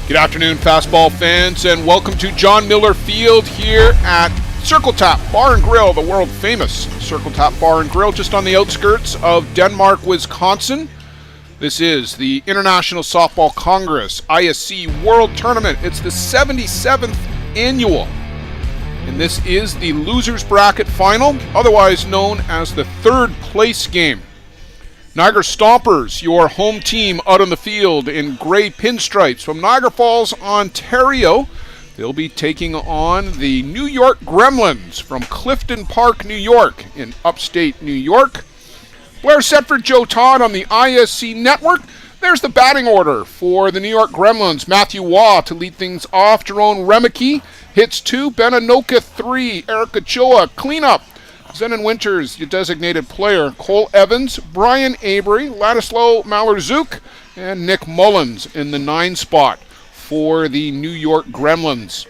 Good afternoon, fastball fans, and welcome to John Miller Field here at Circle Tap Bar and Grill, the world famous Circle Tap Bar and Grill, just on the outskirts of Denmark, Wisconsin. This is the International Softball Congress ISC World Tournament. It's the 77th annual, and this is the Losers Bracket Final, otherwise known as the third place game. Niagara Stompers, your home team out on the field in gray pinstripes from Niagara Falls, Ontario. They'll be taking on the New York Gremlins from Clifton Park, New York in upstate New York. Blair Setford, Joe Todd on the ISC network. There's the batting order for the New York Gremlins. Matthew Waugh to lead things off. Jerome Remeke hits 2. Ben Anoka 3. Eric Ochoa cleanup. Zenon Winters, your designated player. Cole Evans, Brian Avery, Ladislaw Malerzuk, and Nick Mullins in the 9 spot for the New York Gremlins.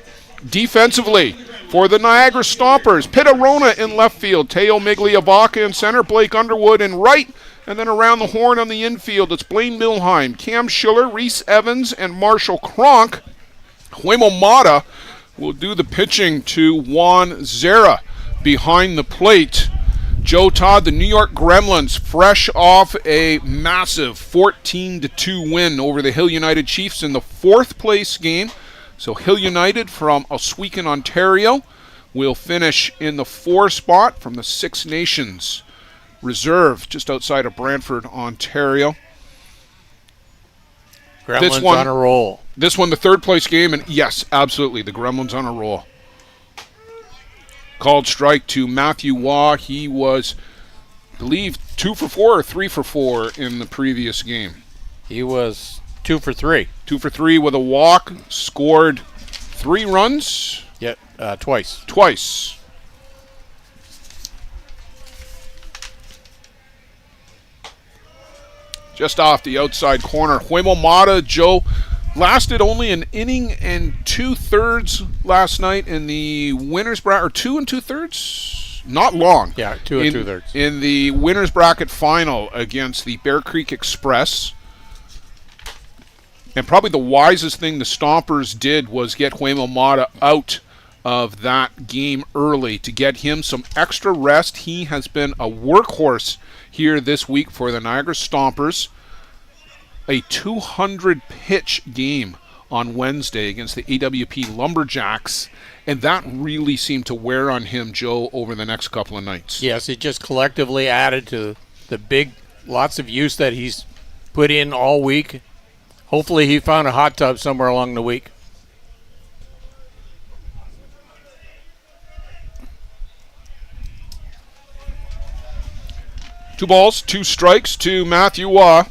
Defensively, for the Niagara Stompers, Pit Arona in left field, Teo Migliavaca in center, Blake Underwood in right, and then around the horn on the infield, it's Blaine Milheim, Cam Schiller, Reese Evans, and Marshall Kronk. Huemo Mata will do the pitching to Juan Zera behind the plate. Joe Todd, the New York Gremlins, fresh off a massive 14-2 win over the Hill United Chiefs in the 4th place game. So Hill United from Oswego, Ontario, will finish in the 4 spot from the Six Nations Reserve just outside of Brantford, Ontario. Gremlins on a roll. This one, the 3rd place game, and yes, absolutely, the Gremlins on a roll. Called strike to Matthew Waugh. He was, I believe, 2 for 4 or 3 for 4 in the previous game. He was 2 for 3. 2 for 3 with a walk. Scored 3 runs. Yep, twice. Twice. Just off the outside corner. Huemo Mata, Joe, lasted only an inning and 2/3 last night in the winners bracket, or 2 2/3? Not long. Yeah, 2 2/3. In the winners bracket final against the Bear Creek Express. And probably the wisest thing the Stompers did was get Huemo Mata out of that game early to get him some extra rest. He has been a workhorse here this week for the Niagara Stompers. A 200-pitch game on Wednesday against the AWP Lumberjacks, and that really seemed to wear on him, Joe, over the next couple of nights. Yes, it just collectively added to the big, lots of use that he's put in all week. Hopefully he found a hot tub somewhere along the week. Two balls, 2 strikes to Matthew Waugh.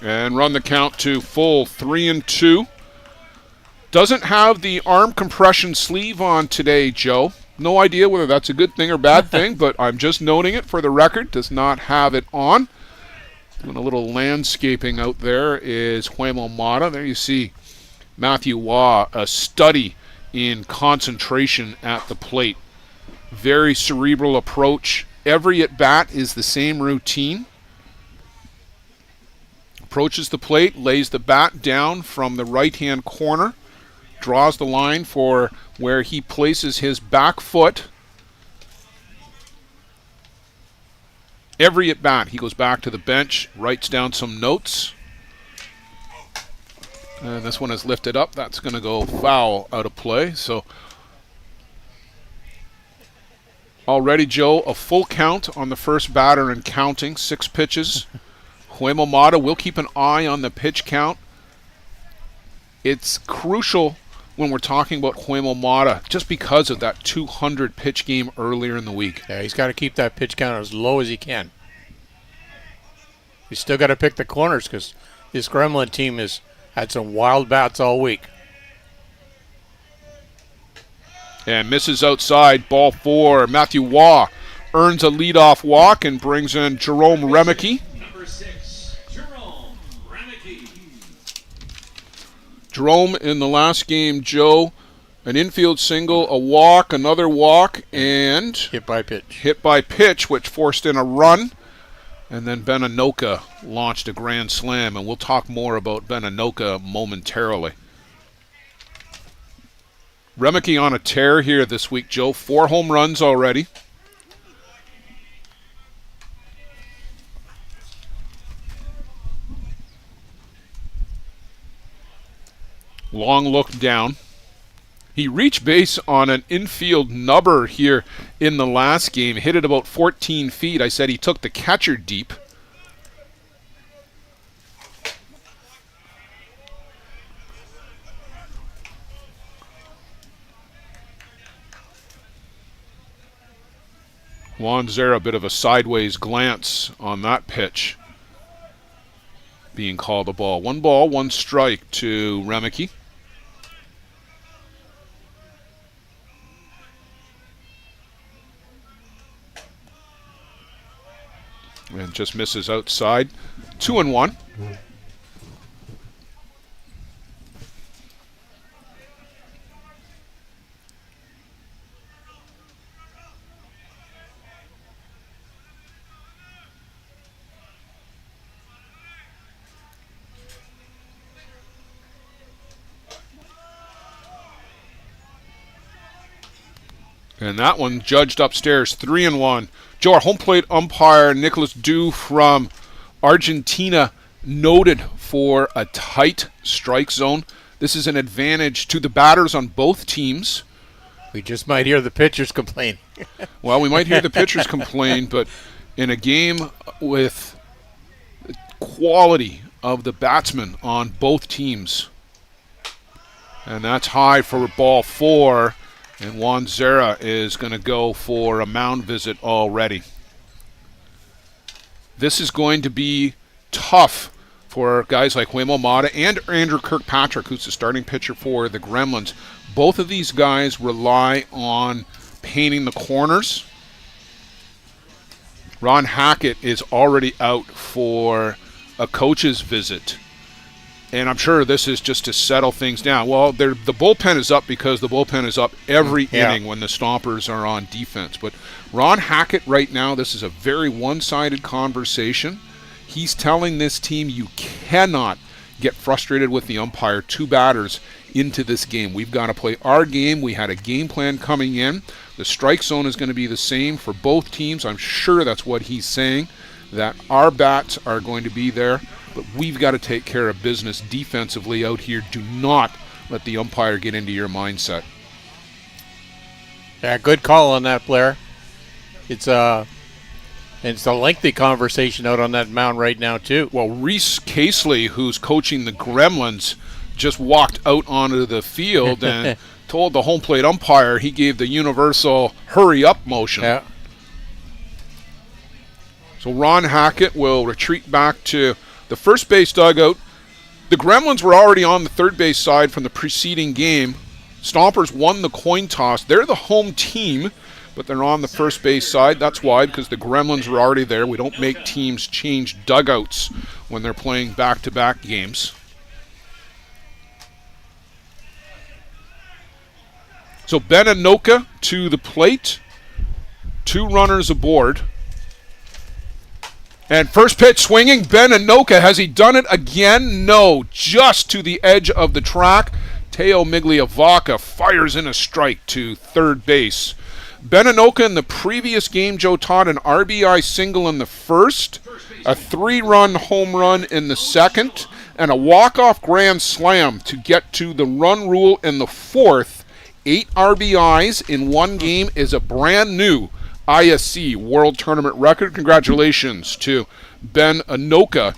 And run the count to full 3-2. Doesn't have the arm compression sleeve on today, Joe. No idea whether that's a good thing or bad thing, but I'm just noting it for the record. Does not have it on. Doing a little landscaping out there is Huemo Mata. There you see Matthew Waugh, a study in concentration at the plate. Very cerebral approach. Every at-bat is the same routine. Approaches the plate, lays the bat down from the right-hand corner, draws the line for where he places his back foot. Every at-bat, he goes back to the bench, writes down some notes. And this one is lifted up. That's going to go foul out of play. So already, Joe, a full count on the first batter and counting, 6 pitches. Huemo Mata will keep an eye on the pitch count. It's crucial when we're talking about Huemo Mata just because of that 200 pitch game earlier in the week. Yeah, he's got to keep that pitch count as low as he can. He's still got to pick the corners because this Gremlin team has had some wild bats all week. And misses outside, ball 4. Matthew Waugh earns a leadoff walk and brings in Jerome Remeke. Jerome in the last game, Joe, An infield single, a walk, another walk, and hit by pitch. Hit by pitch, which forced in a run. And then Ben Anoka launched a grand slam, and we'll talk more about Ben Anoka momentarily. Remeke on a tear here this week, Joe. 4 home runs already. Long look down. He reached base on an infield nubber here in the last game. Hit it about 14 feet. I said he took the catcher deep. Juan Zera, a bit of a sideways glance on that pitch. Being called a ball. 1 ball, 1 strike to Remeke. And just misses outside. 2-1. And that one judged upstairs, 3-1. Joe, our home plate umpire, Nicholas Du from Argentina, noted for a tight strike zone. This is an advantage to the batters on both teams. We just might hear the pitchers complain. Well, we might hear the pitchers complain, but in a game with quality of the batsmen on both teams, and that's high for ball 4. And Juan Zera is going to go for a mound visit already. This is going to be tough for guys like Waymo Mata and Andrew Kirkpatrick, who's the starting pitcher for the Gremlins. Both of these guys rely on painting the corners. Ron Hackett is already out for a coach's visit. And I'm sure this is just to settle things down. Well, the bullpen is up because the bullpen is up every inning when the Stompers are on defense. But Ron Hackett right now, this is a very one-sided conversation. He's telling this team you cannot get frustrated with the umpire. 2 batters into this game. We've got to play our game. We had a game plan coming in. The strike zone is going to be the same for both teams. I'm sure that's what he's saying, that our bats are going to be there. But we've got to take care of business defensively out here. Do not let the umpire get into your mindset. Yeah, good call on that, Blair. It's a lengthy conversation out on that mound right now, too. Well, Reese Casely, who's coaching the Gremlins, just walked out onto the field and told the home plate umpire he gave the universal hurry-up motion. Yeah. So Ron Hackett will retreat back to the first base dugout. The Gremlins were already on the third base side from the preceding game. Stompers won the coin toss. They're the home team, but they're on the first base side. That's why, because the Gremlins were already there. We don't make teams change dugouts when they're playing back-to-back games. So Ben Anoka to the plate. 2 runners aboard. And first pitch swinging, Ben Anoka. Has he done it again? No, just to the edge of the track. Teo Migliavaca fires in a strike to third base. Ben Anoka in the previous game, Joe Todd, an RBI single in the first, a 3-run home run in the second, and a walk-off grand slam to get to the run rule in the fourth. 8 RBIs in one game is a brand new ISC World Tournament record. Congratulations to Ben Anoka.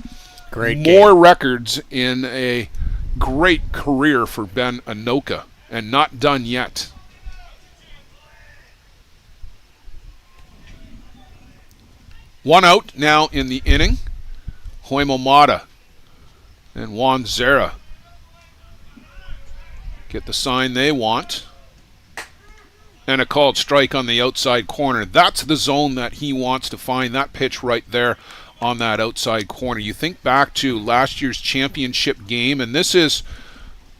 Great More game. records in a great career for Ben Anoka, and not done yet. One out now in the inning. Waymo Mata and Juan Zera get the sign they want. And a called strike on the outside corner. That's the zone that he wants to find, that pitch right there on that outside corner. You think back to last year's championship game, and this is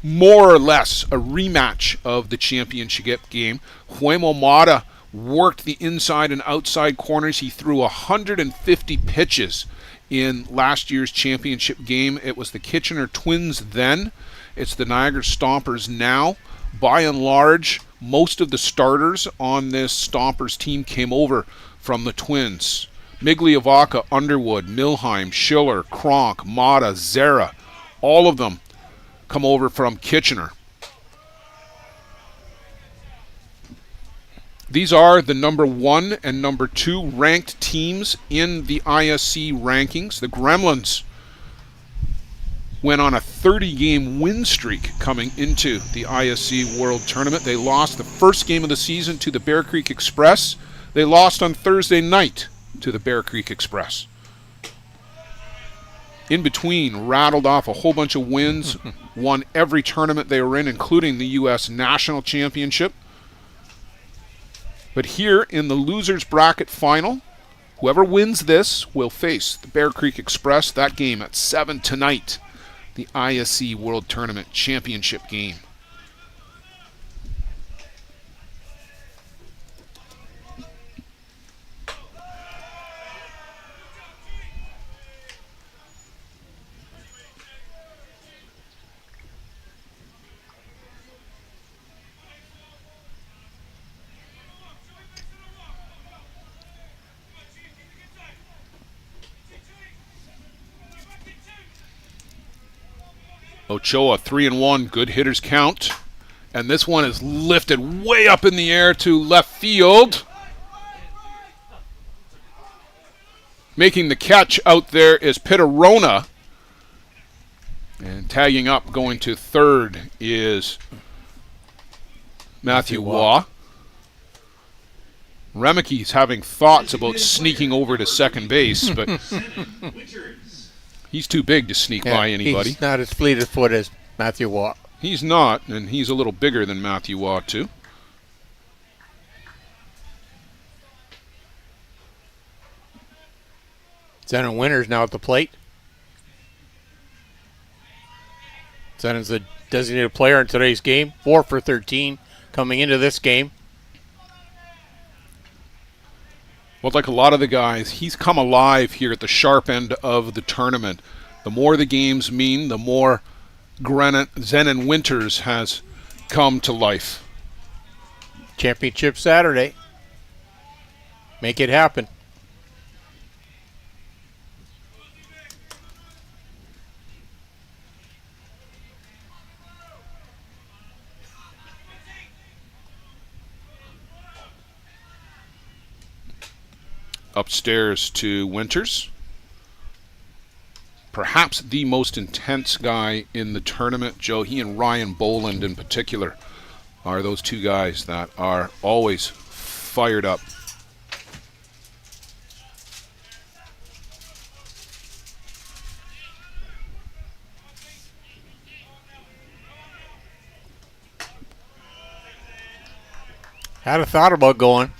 more or less a rematch of the championship game. Huemo Mata worked the inside and outside corners. He threw 150 pitches in last year's championship game. It was the Kitchener Twins then. It's the Niagara Stompers now. By and large, most of the starters on this Stompers team came over from the Twins. Migliavaca, Underwood, Milheim, Schiller, Kronk, Mata, Zera, all of them come over from Kitchener. These are the number 1 and number 2 ranked teams in the ISC rankings. The Gremlins went on a 30-game win streak coming into the ISC World Tournament. They lost the first game of the season to the Bear Creek Express. They lost on Thursday night to the Bear Creek Express. In between, rattled off a whole bunch of wins, won every tournament they were in, including the U.S. National Championship. But here in the losers bracket final, whoever wins this will face the Bear Creek Express. That game at 7 tonight, the ISC World Tournament Championship game. Ochoa 3-1, good hitters count. And this one is lifted way up in the air to left field. Making the catch out there is Pitarona. And tagging up, going to third, is Matthew Waugh. Remickey's having thoughts about sneaking over to second base, but he's too big to sneak by anybody. He's not as fleet of foot as Matthew Waugh. He's not, and he's a little bigger than Matthew Waugh, too. Zenon Winters now at the plate. Zenon's the designated player in today's game. 4 for 13 coming into this game. Well, like a lot of the guys, he's come alive here at the sharp end of the tournament. The more the games mean, the more Zenon Winters has come to life. Championship Saturday. Make it happen. Upstairs to Winters. Perhaps the most intense guy in the tournament, Joe. He and Ryan Boland in particular are those two guys that are always fired up. Had a thought about going.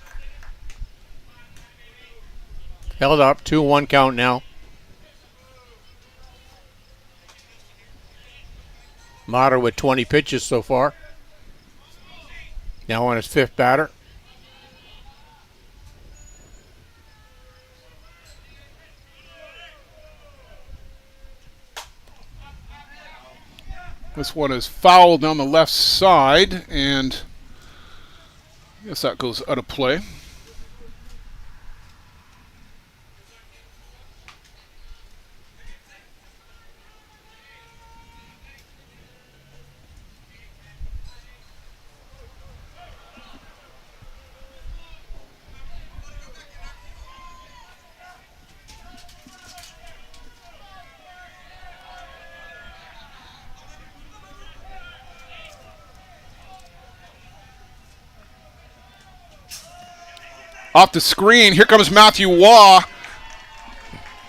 Held up, 2-1 count now. Mata with 20 pitches so far. Now on his 5th batter. This one is fouled down the left side, and I guess that goes out of play. Off the screen, here comes Matthew Waugh.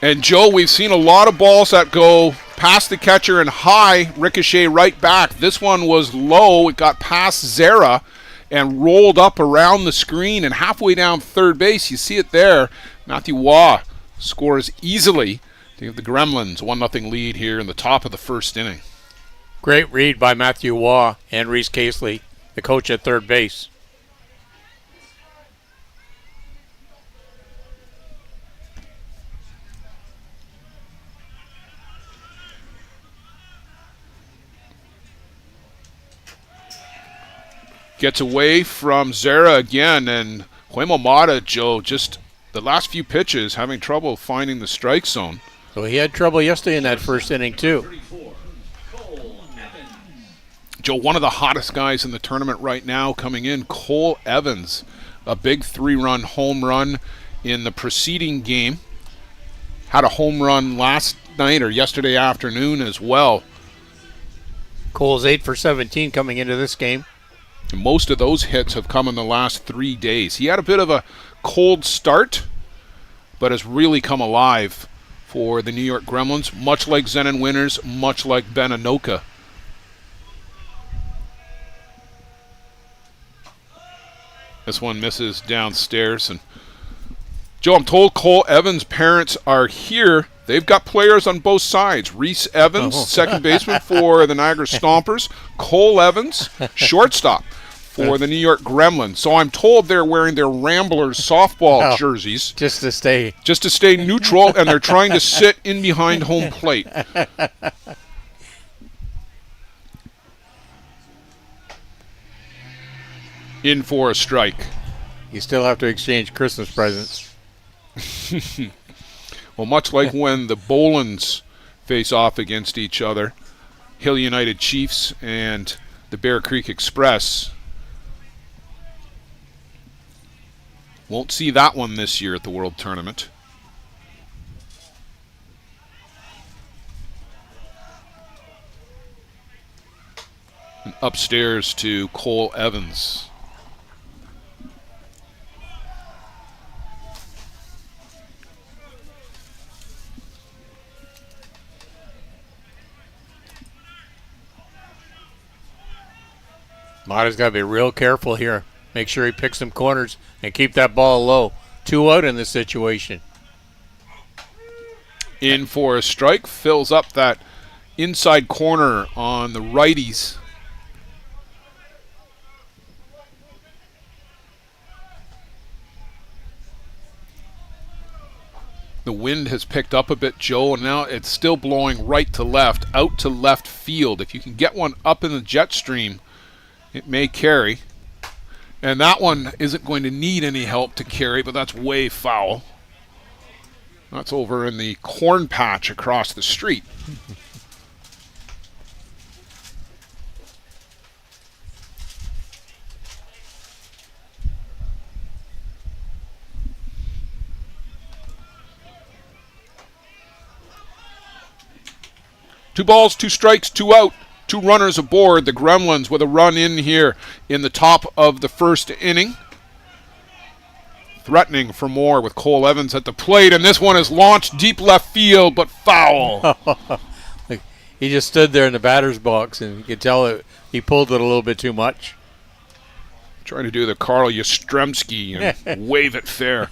And Joe, we've seen a lot of balls that go past the catcher and high, ricochet right back. This one was low. It got past Zera and rolled up around the screen and halfway down third base. You see it there. Matthew Waugh scores easily to give the Gremlins a 1-0 lead here in the top of the first inning. Great read by Matthew Waugh and Reese Casely, the coach at third base. Gets away from Zera again, and Huemomata, Joe, just the last few pitches having trouble finding the strike zone. So he had trouble yesterday in that first inning, too. Joe, one of the hottest guys in the tournament right now coming in, Cole Evans, a big 3-run home run in the preceding game. Had a home run last night or yesterday afternoon as well. Cole's 8 for 17 coming into this game. And most of those hits have come in the last 3 days. He had a bit of a cold start, but has really come alive for the New York Gremlins, much like Zenon Winters, much like Ben Anoka. This one misses downstairs. And Joe, I'm told Cole Evans' parents are here. They've got players on both sides. Reese Evans, second baseman for the Niagara Stompers. Cole Evans, shortstop for the New York Gremlins. So I'm told they're wearing their Ramblers softball jerseys. Just to stay neutral, and they're trying to sit in behind home plate. In for a strike. You still have to exchange Christmas presents. Well, much like when the Bolins face off against each other, Hill United Chiefs and the Bear Creek Express. Won't see that one this year at the World Tournament. And upstairs to Cole Evans. Mata's got to be real careful here. Make sure he picks some corners and keep that ball low. 2 out in this situation. In for a strike. Fills up that inside corner on the righties. The wind has picked up a bit, Joe, and now it's still blowing right to left, out to left field. If you can get one up in the jet stream, it may carry. And that one isn't going to need any help to carry, but that's way foul. That's over in the corn patch across the street. Two balls, 2 strikes, 2 out. 2 runners aboard. The Gremlins with a run in here in the top of the first inning. Threatening for more with Cole Evans at the plate, and this one is launched deep left field, but foul. He just stood there in the batter's box, and you could tell he pulled it a little bit too much. Trying to do the Carl Yastrzemski and wave it fair.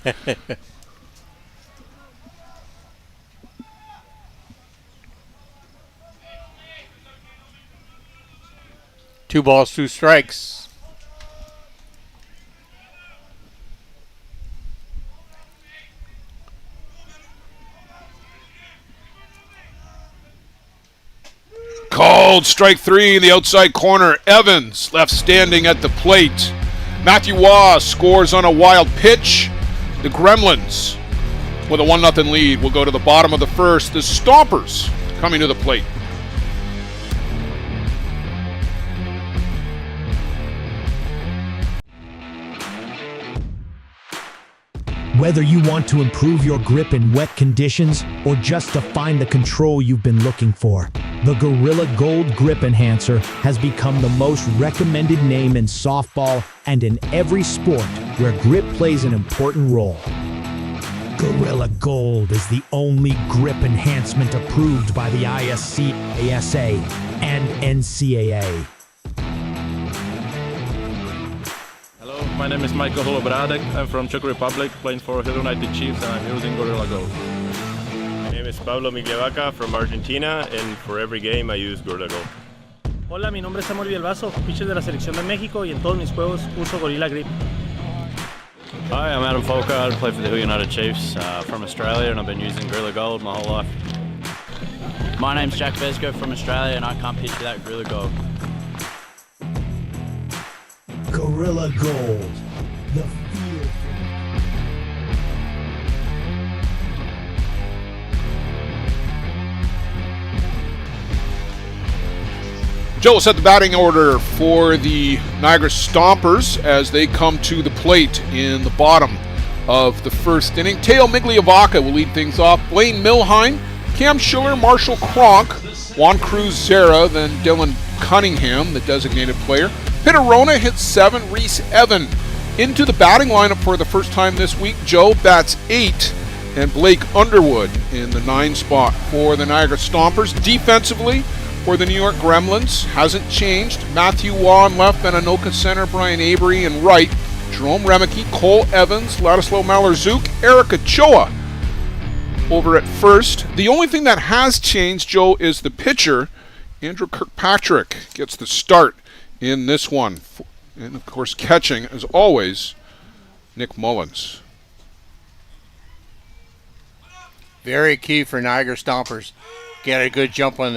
2 balls, 2 strikes. Called strike 3 in the outside corner. Evans left standing at the plate. Matthew Waugh scores on a wild pitch. The Gremlins with a 1-0 lead will go to the bottom of the first. The Stompers coming to the plate. Whether you want to improve your grip in wet conditions or just to find the control you've been looking for, the Gorilla Gold Grip Enhancer has become the most recommended name in softball and in every sport where grip plays an important role. Gorilla Gold is the only grip enhancement approved by the ISC, ASA, and NCAA. My name is Michael Holobradek. I'm from Czech Republic, playing for Hill United Chiefs, and I'm using Gorilla Gold. My name is Pablo Miglevaca from Argentina, and for every game I use Gorilla Gold. Hola, mi nombre es Samuel Villalbazo, pitcher de la Selección de México y en todos mis juegos uso Gorilla Grip. Hi, I'm Adam Folkard, play for the United Chiefs from Australia, and I've been using Gorilla Gold my whole life. My name's Jack Vesco from Australia, and I can't pitch without Gorilla Gold. Gorilla Gold. The feel. Joe will set the batting order for the Niagara Stompers as they come to the plate in the bottom of the first inning. Teo Migliavaca will lead things off. Blaine Milheim, Cam Schiller, Marshall Cronk, Juan Cruz Zera, then Dylan Cunningham, the designated player. Pitterona hits 7. Reese Evan into the batting lineup for the first time this week. Joe bats 8. And Blake Underwood in the 9 spot for the Niagara Stompers. Defensively, for the New York Gremlins, hasn't changed. Matthew Waugh in left, Anoka center, Brian Avery in right, Jerome Remeke, Cole Evans, Ladislav Malarzouk, Eric Ochoa over at first. The only thing that has changed, Joe, is the pitcher. Andrew Kirkpatrick gets the start in this one. And, of course, catching, as always, Nick Mullins. Very key for Niagara Stompers. Get a good jump on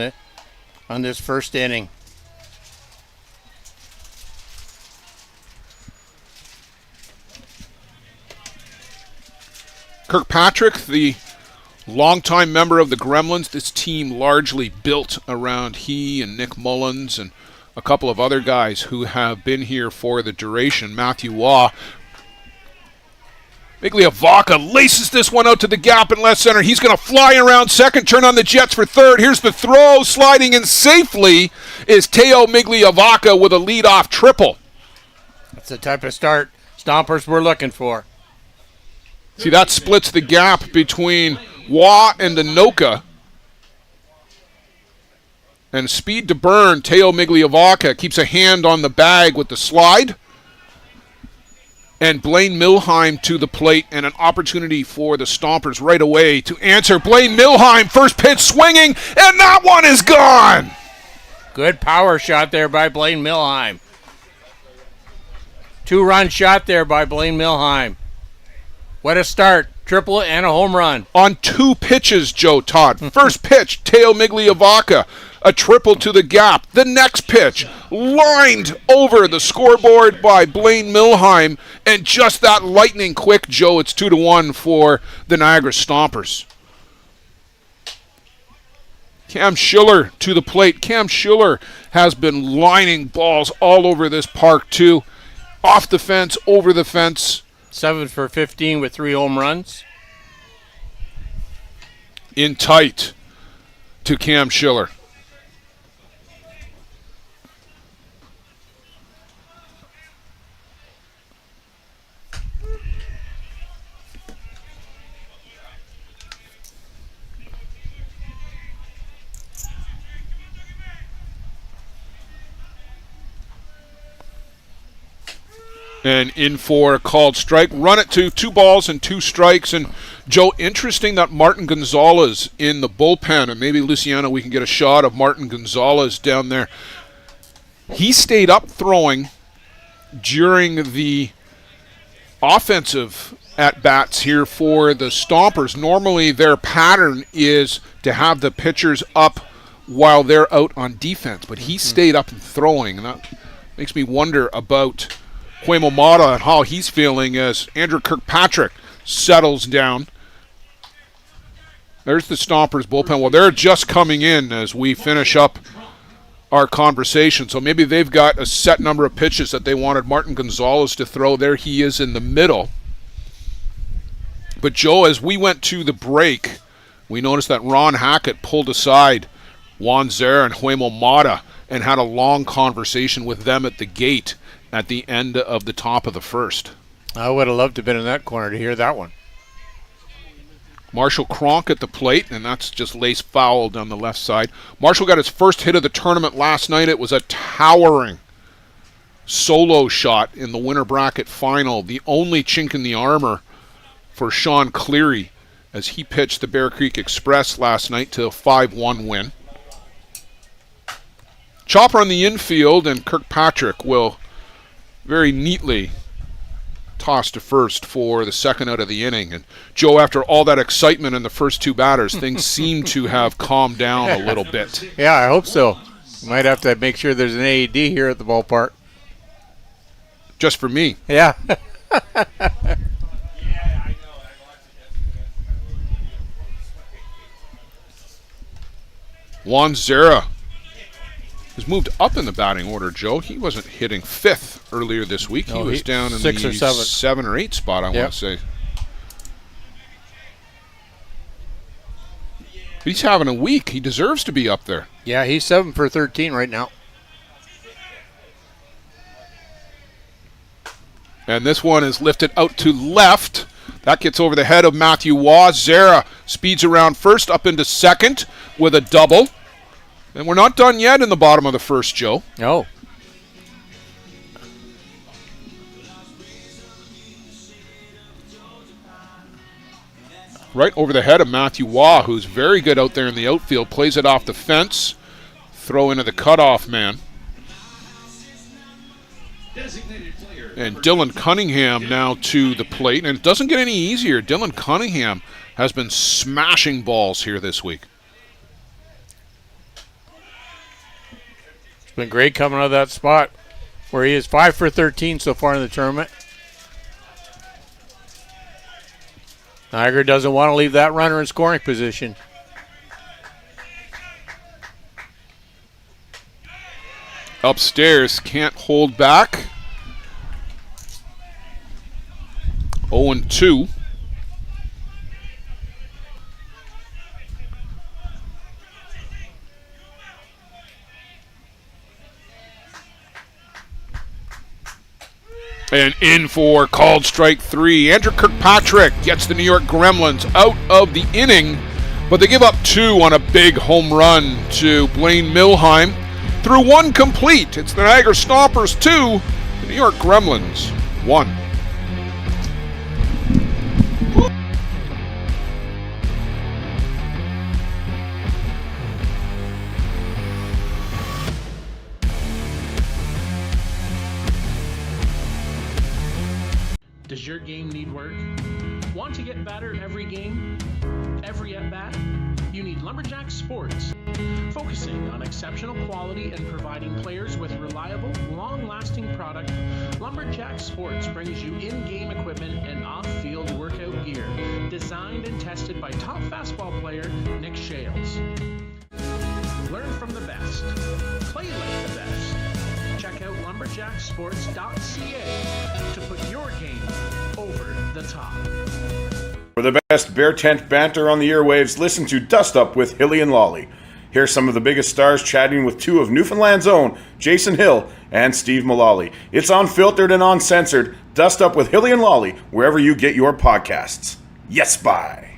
this first inning. Kirkpatrick, the longtime member of the Gremlins, this team largely built around he and Nick Mullins and a couple of other guys who have been here for the duration. Matthew Waugh. Migliavaca laces this one out to the gap in left center. He's going to fly around second, turn on the Jets for third. Here's the throw. Sliding in safely is Teo Migliavaca with a leadoff triple. That's the type of start Stompers we're looking for. See, that splits the gap between Waugh and Anoka. And speed to burn, Teo Migliavaca keeps a hand on the bag with the slide. And Blaine Milheim to the plate, and an opportunity for the Stompers right away to answer. Blaine Milheim, first pitch swinging, and that one is gone! Good power shot there by Blaine Milheim. 2-run shot there by Blaine Milheim. What a start. Triple and a home run. On 2 pitches, Joe Todd. First pitch, Teo Migliavaca, a triple to the gap. The next pitch, lined over the scoreboard by Blaine Milheim, and just that lightning quick, Joe, it's 2-1 for the Niagara Stompers. Cam Schiller to the plate. Cam Schiller has been lining balls all over this park, too. Off the fence, over the fence. 7 for 15 with 3 home runs. In tight to Cam Schiller. And in for a called strike. Run it to 2 balls and 2 strikes. And, Joe, interesting that Martin Gonzalez in the bullpen. And maybe, Luciano, we can get a shot of Martin Gonzalez down there. He stayed up throwing during the offensive at-bats here for the Stompers. Normally their pattern is to have the pitchers up while they're out on defense. But he stayed up and throwing. And that makes me wonder about Huemo Mata and how he's feeling as Andrew Kirkpatrick settles down. There's the Stompers bullpen. Well, they're just coming in as we finish up our conversation. So maybe they've got a set number of pitches that they wanted Martin Gonzalez to throw. There he is in the middle. But, Joe, as we went to the break, we noticed that Ron Hackett pulled aside Juan Zera and Huemo Mata and had a long conversation with them at the gate at the end of the top of the first. I would have loved to have been in that corner to hear that one. Marshall Cronk at the plate, and that's just lace foul down the left side. Marshall got his first hit of the tournament last night. It was a towering solo shot in the winter bracket final, the only chink in the armor for Sean Cleary as he pitched the Bear Creek Express last night to a 5-1 win. Chopper on the infield, and Kirkpatrick will very neatly toss to first for the second out of the inning. And Joe, after all that excitement in the first two batters, things seem to have calmed down a little bit. Yeah, I hope so. Might have to make sure there's an AED here at the ballpark. Just for me. Yeah. Juan Zera has moved up in the batting order, Joe. He wasn't hitting fifth earlier this week. No, he was down in six the or seven. 7 or 8 spot, I want to say. But he's having a week. He deserves to be up there. Yeah, he's 7 for 13 right now. And this one is lifted out to left. That gets over the head of Matthew Waugh. Zera speeds around first, up into second with a double. And we're not done yet in the bottom of the first, Joe. No. Right over the head of Matthew Waugh, who's very good out there in the outfield. Plays it off the fence. Throw into the cutoff man. And Dylan Cunningham now to the plate. And it doesn't get any easier. Dylan Cunningham has been smashing balls here this week. It's been great coming out of that spot where he is 5 for 13 so far in the tournament. Niagara doesn't want to leave that runner in scoring position. Upstairs, can't hold back. 0-2. And in for called strike 3. Andrew Kirkpatrick gets the New York Gremlins out of the inning, but they give up 2 on a big home run to Blaine Milheim. Through 1 complete, it's the Niagara Stompers 2, the New York Gremlins 1. Does your game need work? Want to get better every game? Every at-bat? You need Lumberjack Sports. Focusing on exceptional quality and providing players with reliable, long-lasting product, Lumberjack Sports brings you in-game equipment and off-field workout gear, designed and tested by top fastball player Nick Shales. Learn from the best. Play like the best. Check out lumberjacksports.ca to put your game over the top. For the best Bear Tent banter on the airwaves, listen to Dust Up with Hilly and Lolly. Here's some of the biggest stars chatting with 2 of Newfoundland's own, Jason Hill and Steve Mullally. It's unfiltered and uncensored. Dust Up with Hilly and Lolly, wherever you get your podcasts. Yes, bye.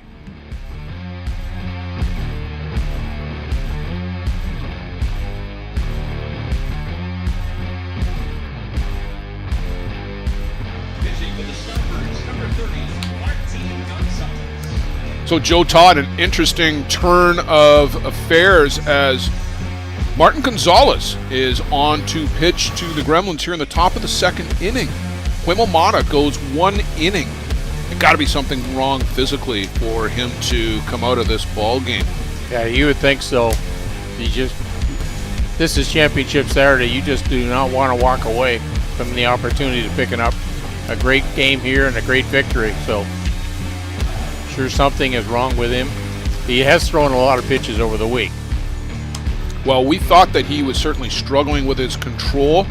So Joe Todd, an interesting turn of affairs as Martin Gonzalez is on to pitch to the Gremlins here in the top of the second inning. Huimamata goes 1 inning. There's got to be something wrong physically for him to come out of this ball game. Yeah, you would think so. This is Championship Saturday. You just do not want to walk away from the opportunity to picking up a great game here and a great victory. So sure something is wrong with him. He has thrown a lot of pitches over the week. Well, we thought that he was certainly struggling with his control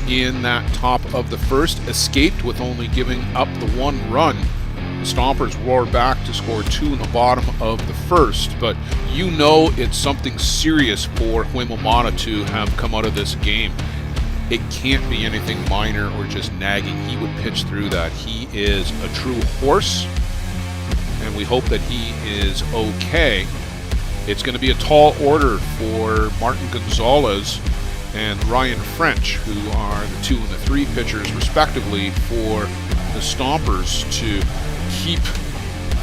in that top of the first. Escaped with only giving up the 1 run. The Stompers roared back to score 2 in the bottom of the first. But you know it's something serious for Huimamata to have come out of this game. It can't be anything minor or just nagging. He would pitch through that. He is a true horse, and we hope that he is okay. It's going to be a tall order for Martin Gonzalez and Ryan French, who are the 2 and the 3 pitchers respectively for the Stompers, to keep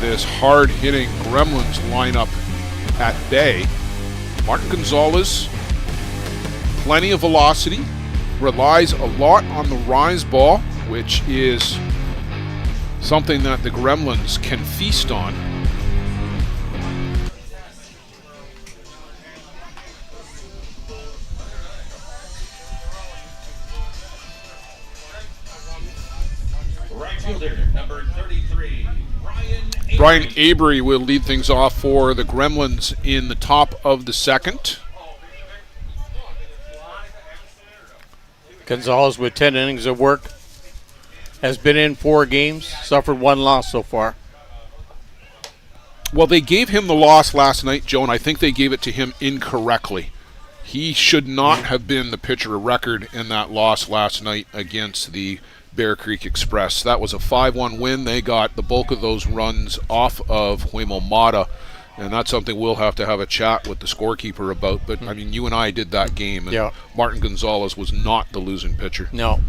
this hard-hitting Gremlins lineup at bay. Martin Gonzalez plenty of velocity, relies a lot on the rise ball, which is something that the Gremlins can feast on. Right fielder, number 33, Brian Avery will lead things off for the Gremlins in the top of the second. Gonzalez with 10 innings of work. Has been in 4 games, suffered 1 loss so far. Well, they gave him the loss last night, Joe, and I think they gave it to him incorrectly. He should not have been the pitcher of record in that loss last night against the Bear Creek Express. That was a 5-1 win. They got the bulk of those runs off of Huemo Mata, and that's something we'll have to have a chat with the scorekeeper about. But, I mean, you and I did that game, and Martin Gonzalez was not the losing pitcher. No.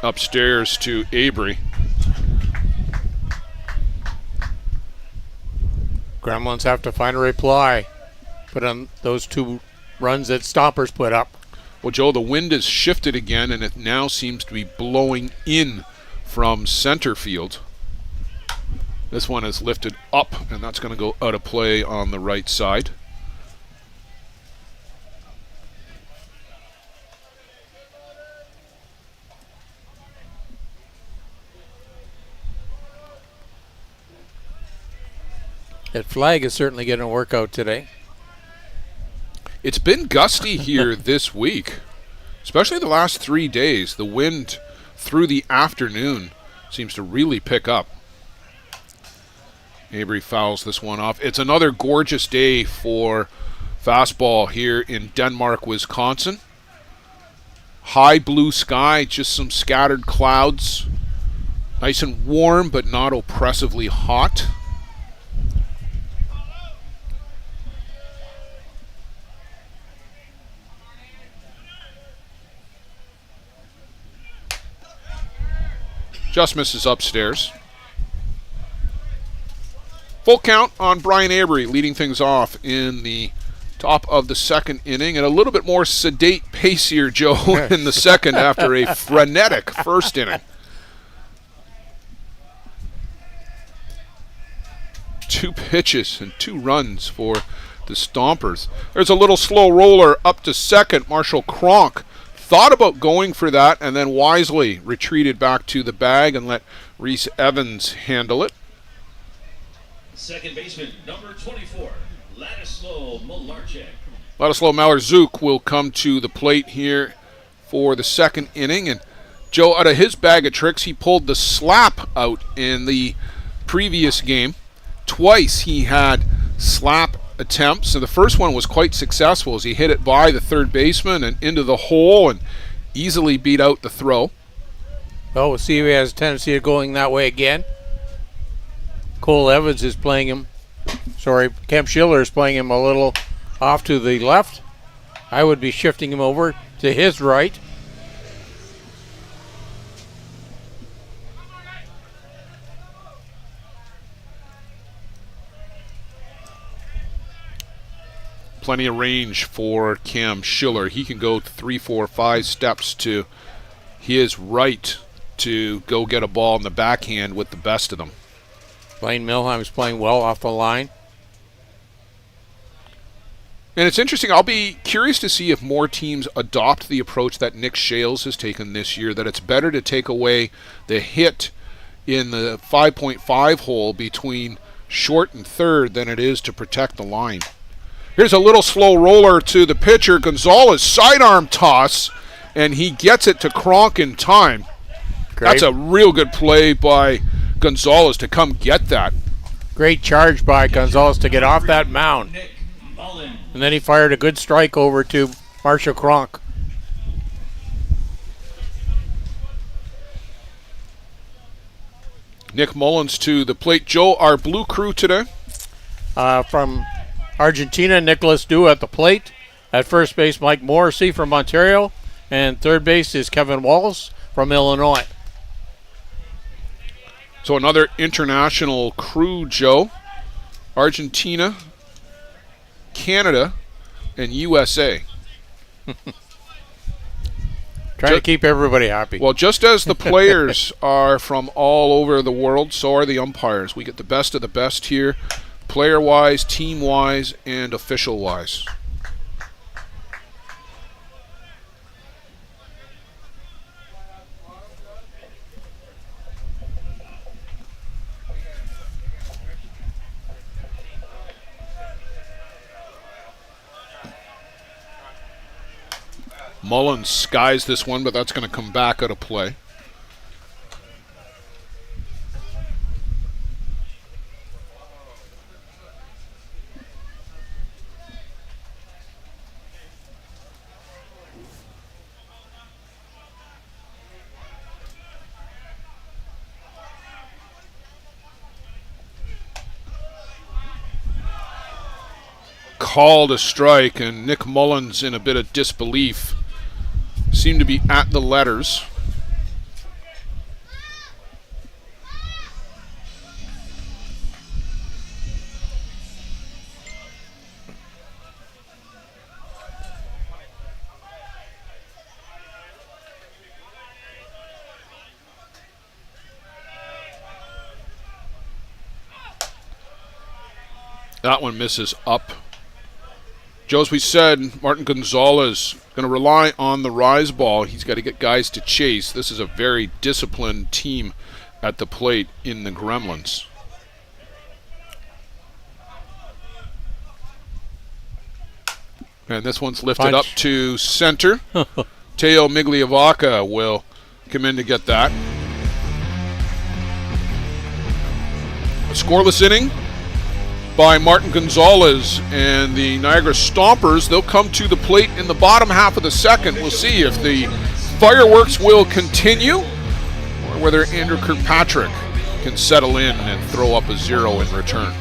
Upstairs to Avery. Gremlins have to find a reply. Put on those 2 runs that Stompers put up. Well, Joe, the wind has shifted again, and it now seems to be blowing in from center field. This one is lifted up, and that's going to go out of play on the right side. That flag is certainly getting a workout today. It's been gusty here this week, especially the last 3 days. The wind through the afternoon seems to really pick up. Avery fouls this one off. It's another gorgeous day for fastball here in Denmark, Wisconsin. High blue sky, just some scattered clouds. Nice and warm, but not oppressively hot. Just misses upstairs. Full count on Brian Avery, leading things off in the top of the second inning, and a little bit more sedate pace here, Joe, in the second after a frenetic first inning. 2 pitches and 2 runs for the Stompers. There's a little slow roller up to second. Marshall Cronk thought about going for that and then wisely retreated back to the bag and let Reese Evans handle it. second baseman, number 24, Ladislav Malarchuk. Ladislav Malarchuk will come to the plate here for the second inning. And Joe, out of his bag of tricks, he pulled the slap out in the previous game. Twice he had slap attempts, and the first one was quite successful as he hit it by the third baseman and into the hole and easily beat out the throw. Oh, we'll see if he has a tendency of going that way again. Cole Evans is playing him. Kemp Schiller is playing him a little off to the left. I would be shifting him over to his right. Plenty of range for Cam Schiller. He can go 3, 4, 5 steps to his right to go get a ball in the backhand with the best of them. Blaine Milheim is playing well off the line. And it's interesting, I'll be curious to see if more teams adopt the approach that Nick Shales has taken this year, that it's better to take away the hit in the 5.5 hole between short and third than it is to protect the line. Here's a little slow roller to the pitcher. Gonzalez sidearm toss, and he gets it to Cronk in time. Great. That's a real good play by Gonzalez to come get that. Great charge by Gonzalez to get off that mound. And then he fired a good strike over to Marshall Cronk. Nick Mullins to the plate. Joe, our blue crew today? From Argentina, Nicholas Dew at the plate. At first base, Mike Morrissey from Ontario. And third base is Kevin Wallace from Illinois. So another international crew, Joe. Argentina, Canada, and USA. Trying to keep everybody happy. Well, just as the players are from all over the world, so are the umpires. We get the best of the best here, player-wise, team-wise, and official-wise. Mullins skies this one, but that's going to come back out of play. Called a strike, and Nick Mullins in a bit of disbelief. Seemed to be at the letters. That one misses up. Joe, as we said, Martin Gonzalez going to rely on the rise ball. He's got to get guys to chase. This is a very disciplined team at the plate in the Gremlins. And this one's lifted up to center. Teo Migliavaca will come in to get that. A scoreless inning by Martin Gonzalez and the Niagara Stompers. They'll come to the plate in the bottom half of the second. We'll see if the fireworks will continue or whether Andrew Kirkpatrick can settle in and throw up a 0 in return.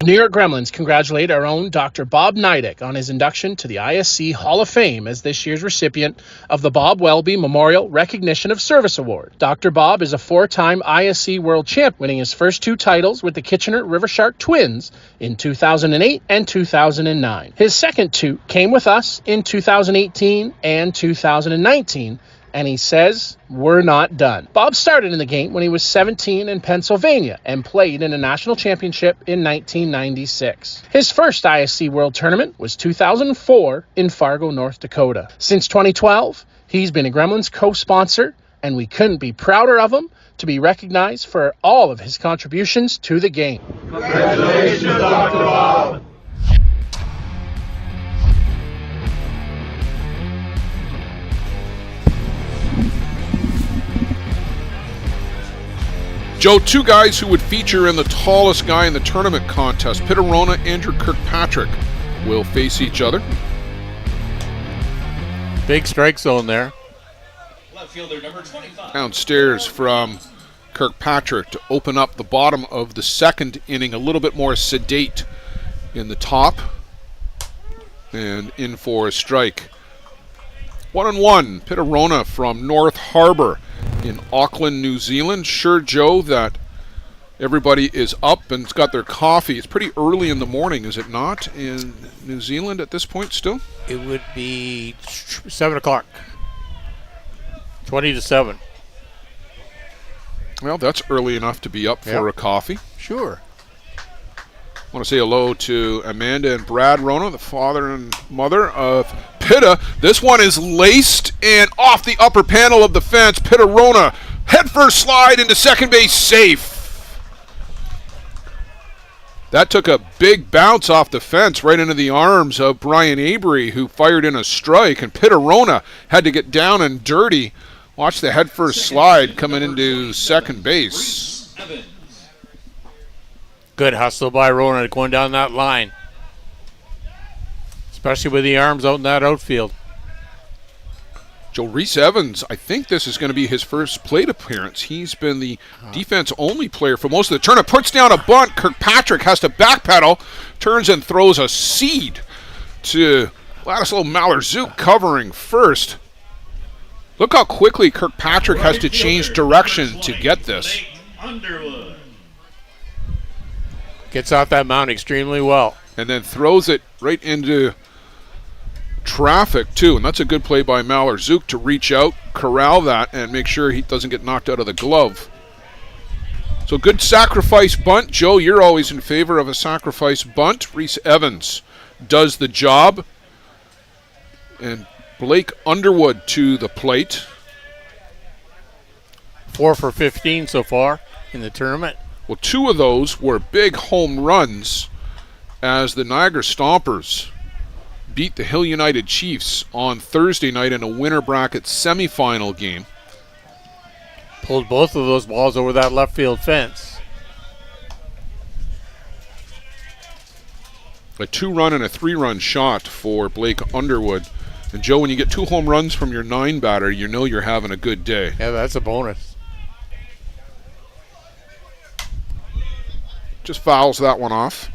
The New York Gremlins congratulate our own Dr. Bob Neidick on his induction to the ISC Hall of Fame as this year's recipient of the Bob Welby Memorial Recognition of Service Award. Dr. Bob is a 4-time ISC World Champ, winning his first 2 titles with the Kitchener River Shark Twins in 2008 and 2009. His second 2 came with us in 2018 and 2019. And he says, we're not done. Bob started in the game when he was 17 in Pennsylvania and played in a national championship in 1996. His first ISC World Tournament was 2004 in Fargo, North Dakota. Since 2012, he's been a Gremlins co-sponsor, and we couldn't be prouder of him to be recognized for all of his contributions to the game. Congratulations, Dr. Bob. Joe, 2 guys who would feature in the tallest guy in the tournament contest. Pitterona, Andrew Kirkpatrick will face each other. Big strike zone there. Left fielder number 25. Downstairs from Kirkpatrick to open up the bottom of the second inning, a little bit more sedate in the top. And in for a strike. 1-1, Pitterona from North Harbour in Auckland, New Zealand. Sure, Joe, that everybody is up and's got their coffee. It's pretty early in the morning, is it not, in New Zealand at this point still? It would be 7 o'clock. 20 to 7. Well, that's early enough to be up for a coffee. Sure. I want to say hello to Amanda and Brad Rona, the father and mother of Pitta. This one is laced and off the upper panel of the fence. Pitta Rona, head first slide into second base, safe. That took a big bounce off the fence right into the arms of Brian Avery, who fired in a strike, and Pitta Rona had to get down and dirty. Watch the head first slide coming into second base. Good hustle by Rona going down that line. Especially with the arms out in that outfield. Joe Reese Evans, I think this is going to be his first plate appearance. He's been the defense-only player for most of the tournament. Puts down a bunt. Kirkpatrick has to backpedal, turns and throws a seed to Ladislav Malorczuk covering first. Look how quickly Kirkpatrick has to change direction to get this. Gets off that mound extremely well. And then throws it right into traffic, too. And that's a good play by Malorczuk to reach out, corral that, and make sure he doesn't get knocked out of the glove. So good sacrifice bunt. Joe, you're always in favor of a sacrifice bunt. Reese Evans does the job. And Blake Underwood to the plate. 4 for 15 so far in the tournament. Well, 2 of those were big home runs as the Niagara Stompers beat the Hill United Chiefs on Thursday night in a winter bracket semifinal game. Pulled both of those balls over that left field fence. A 2-run and a 3-run shot for Blake Underwood. And Joe, when you get 2 home runs from your 9 batter, you know you're having a good day. Yeah, that's a bonus. Just fouls that one off.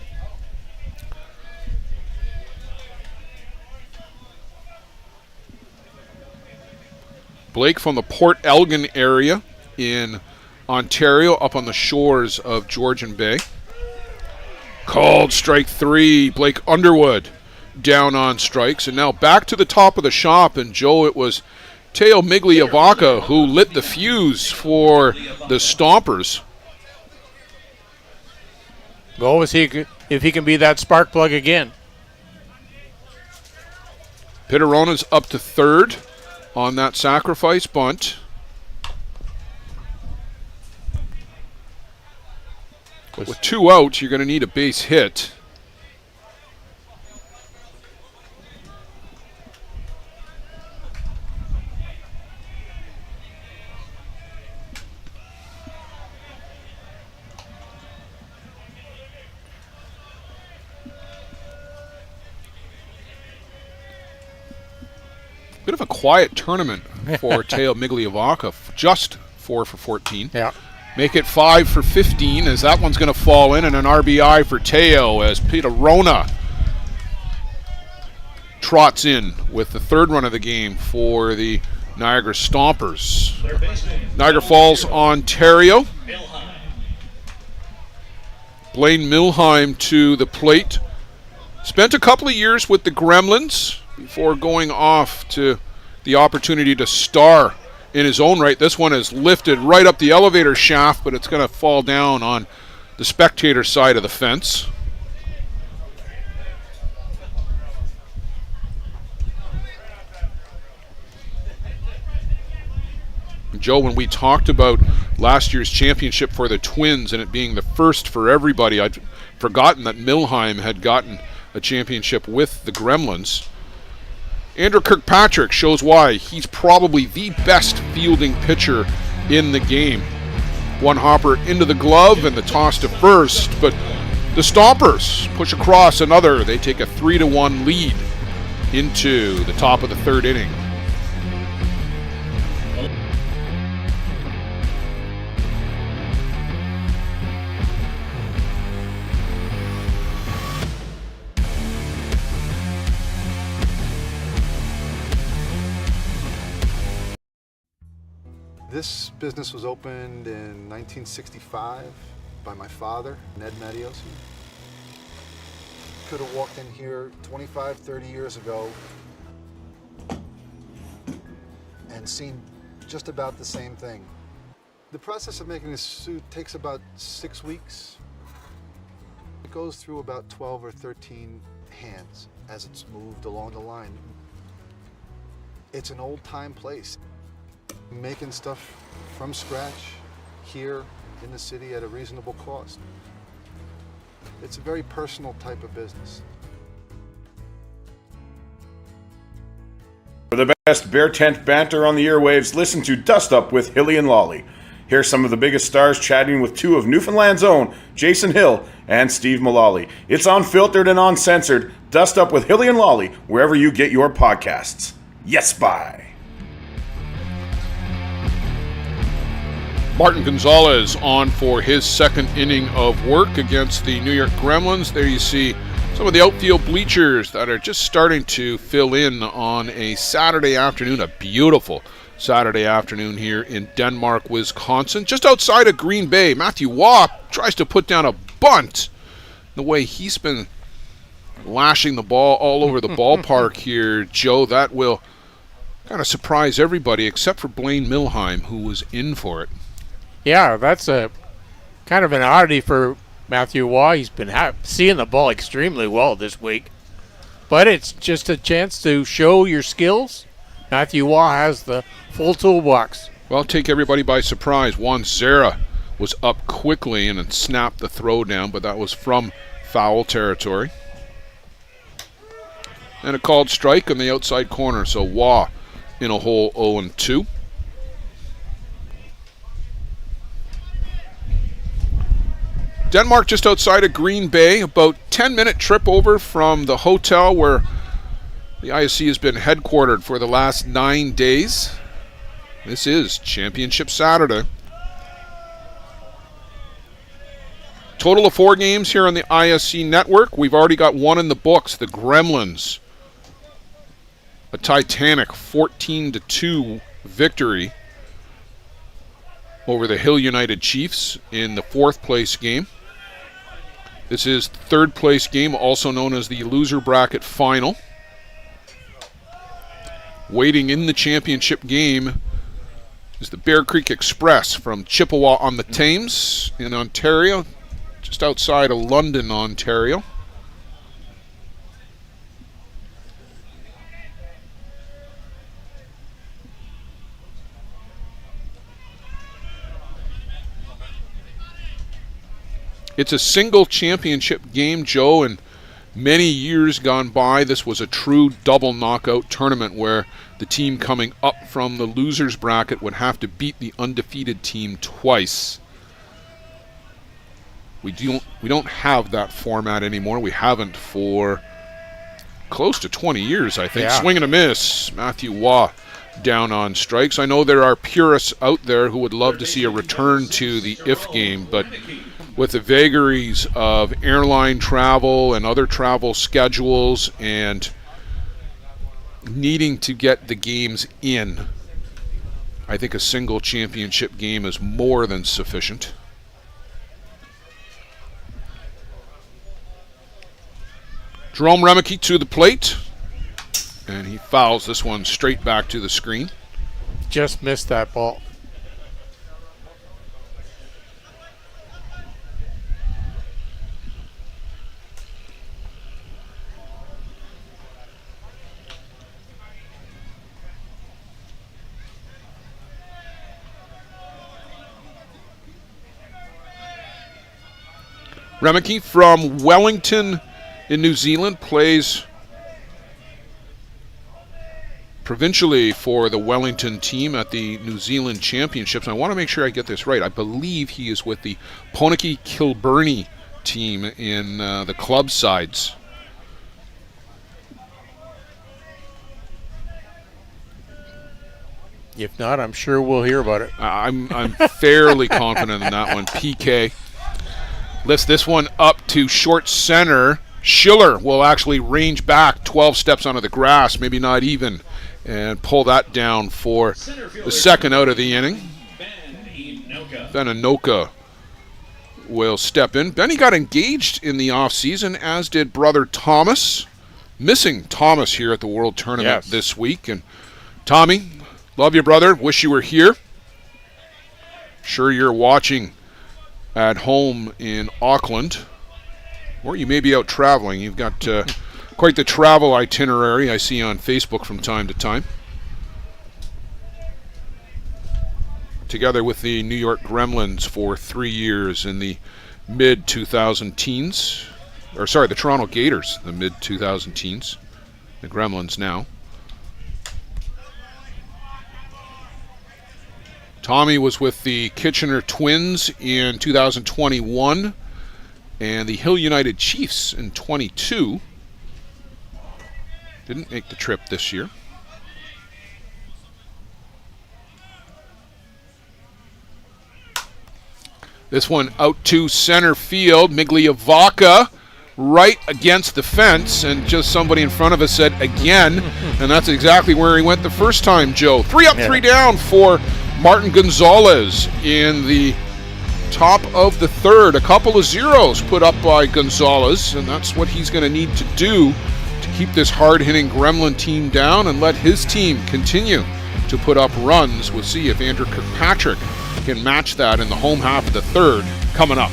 Blake from the Port Elgin area in Ontario, up on the shores of Georgian Bay. Called strike 3. Blake Underwood down on strikes. And now back to the top of the shop. And Joe, it was Teo Migliavaca who lit the fuse for the Stompers. Go if he can be that spark plug again. Pitarona's up to third on that sacrifice bunt. With 2 outs, you're going to need a base hit. Bit of a quiet tournament for Teo Migliavaca, just 4 for 14. Yeah. Make it 5 for 15 as that one's going to fall in, and an RBI for Teo as Piterona trots in with the 3rd run of the game for the Niagara Stompers. Niagara Falls, Ontario. Blaine Milheim to the plate. Spent a couple of years with the Gremlins before going off to the opportunity to star in his own right. This one is lifted right up the elevator shaft, but it's going to fall down on the spectator side of the fence. Joe, when we talked about last year's championship for the Twins and it being the first for everybody, I'd forgotten that Milheim had gotten a championship with the Gremlins. Andrew Kirkpatrick shows why he's probably the best fielding pitcher in the game. One hopper into the glove and the toss to first, but the Stompers push across another. They take a 3-1 lead into the top of the 3rd inning. This business was opened in 1965 by my father, Ned Matiosi. Could have walked in here 25, 30 years ago and seen just about the same thing. The process of making this suit takes about 6 weeks. It goes through about 12 or 13 hands as it's moved along the line. It's an old-time place. Making stuff from scratch here in the city at a reasonable cost. It's a very personal type of business. For the best bear tent banter on the airwaves, listen to Dust Up with Hilly and Lolly. Here's some of the biggest stars chatting with 2 of Newfoundland's own, Jason Hill and Steve Mullally. It's unfiltered and uncensored. Dust Up with Hilly and Lolly, wherever you get your podcasts. Yes, bye. Martin Gonzalez on for his second inning of work against the New York Gremlins. There you see some of the outfield bleachers that are just starting to fill in on a Saturday afternoon, a beautiful Saturday afternoon here in Denmark, Wisconsin. Just outside of Green Bay, Matthew Waugh tries to put down a bunt. The way he's been lashing the ball all over the ballpark here, Joe, that will kind of surprise everybody except for Blaine Milheim, who was in for it. Yeah, that's a kind of an oddity for Matthew Waugh. He's been seeing the ball extremely well this week. But it's just a chance to show your skills. Matthew Waugh has the full toolbox. Well, take everybody by surprise. Juan Zera was up quickly and then snapped the throw down, but that was from foul territory. And a called strike on the outside corner, so Waugh in a hole 0-2. Denmark just outside of Green Bay, about 10-minute trip over from the hotel where the ISC has been headquartered for the last 9 days. This is Championship Saturday. Total of 4 games here on the ISC network. We've already got one in the books, the Gremlins. A titanic 14-2 victory over the Hill United Chiefs in the 4th place game. This is the 3rd place game, also known as the loser bracket final. Waiting in the championship game is the Bear Creek Express from Chippewa on the Thames in Ontario, just outside of London, Ontario. It's a single championship game, Joe, and many years gone by, this was a true double knockout tournament where the team coming up from the losers bracket would have to beat the undefeated team twice. We don't have that format anymore. We haven't for close to 20 years, I think. Yeah. Swing and a miss. Matthew Waugh down on strikes. I know there are purists out there who would love to see a return to the if game, but with the vagaries of airline travel and other travel schedules and needing to get the games in, I think a single championship game is more than sufficient. Jerome Remeke to the plate, and he fouls this one straight back to the screen. Just missed that ball. Remeke from Wellington in New Zealand plays provincially for the Wellington team at the New Zealand Championships. I want to make sure I get this right. I believe he is with the Poneke Kilbirnie team in the club sides. If not, I'm sure we'll hear about it. I'm fairly confident in that one. PK lifts this one up to short center. Schiller will actually range back 12 steps onto the grass, maybe not even, and pull that down for the second out of the inning. Ben Anoka will step in. Benny got engaged in the offseason, as did brother Thomas. Missing Thomas here at the World Tournament this week. And Tommy, love you, brother. Wish you were here. Sure you're watching at home in Auckland, or you may be out traveling. You've got quite the travel itinerary I see on Facebook from time to time. Together with the New York Gremlins for 3 years in the mid-2000 or sorry, the Toronto Gators, the mid-2000 teens, the Gremlins now. Tommy was with the Kitchener Twins in 2021 and the Hill United Chiefs in 22. Didn't make the trip this year. This one out to center field. Migliavaca right against the fence, and just somebody in front of us said again, and that's exactly where he went the first time, Joe. 3 up, 3 down for Martin Gonzalez in the top of the third. A couple of zeros put up by Gonzalez, and that's what he's going to need to do to keep this hard-hitting Gremlin team down and let his team continue to put up runs. We'll see if Andrew Kirkpatrick can match that in the home half of the third coming up.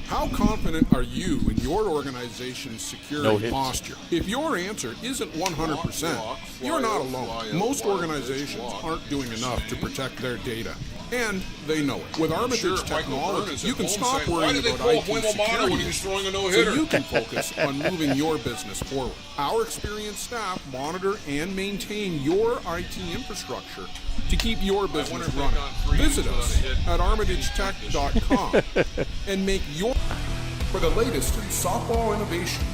How confident are you in your organization's security posture? If your answer isn't 100%, you're not alone. Most organizations aren't doing enough to protect their data, and they know it. With Armitage technology, you can stop worrying about IT security so you can focus on moving your business forward. Our experienced staff monitor and maintain your IT infrastructure to keep your business running. Visit us at armitagetech.com and make your... For the latest in softball innovation,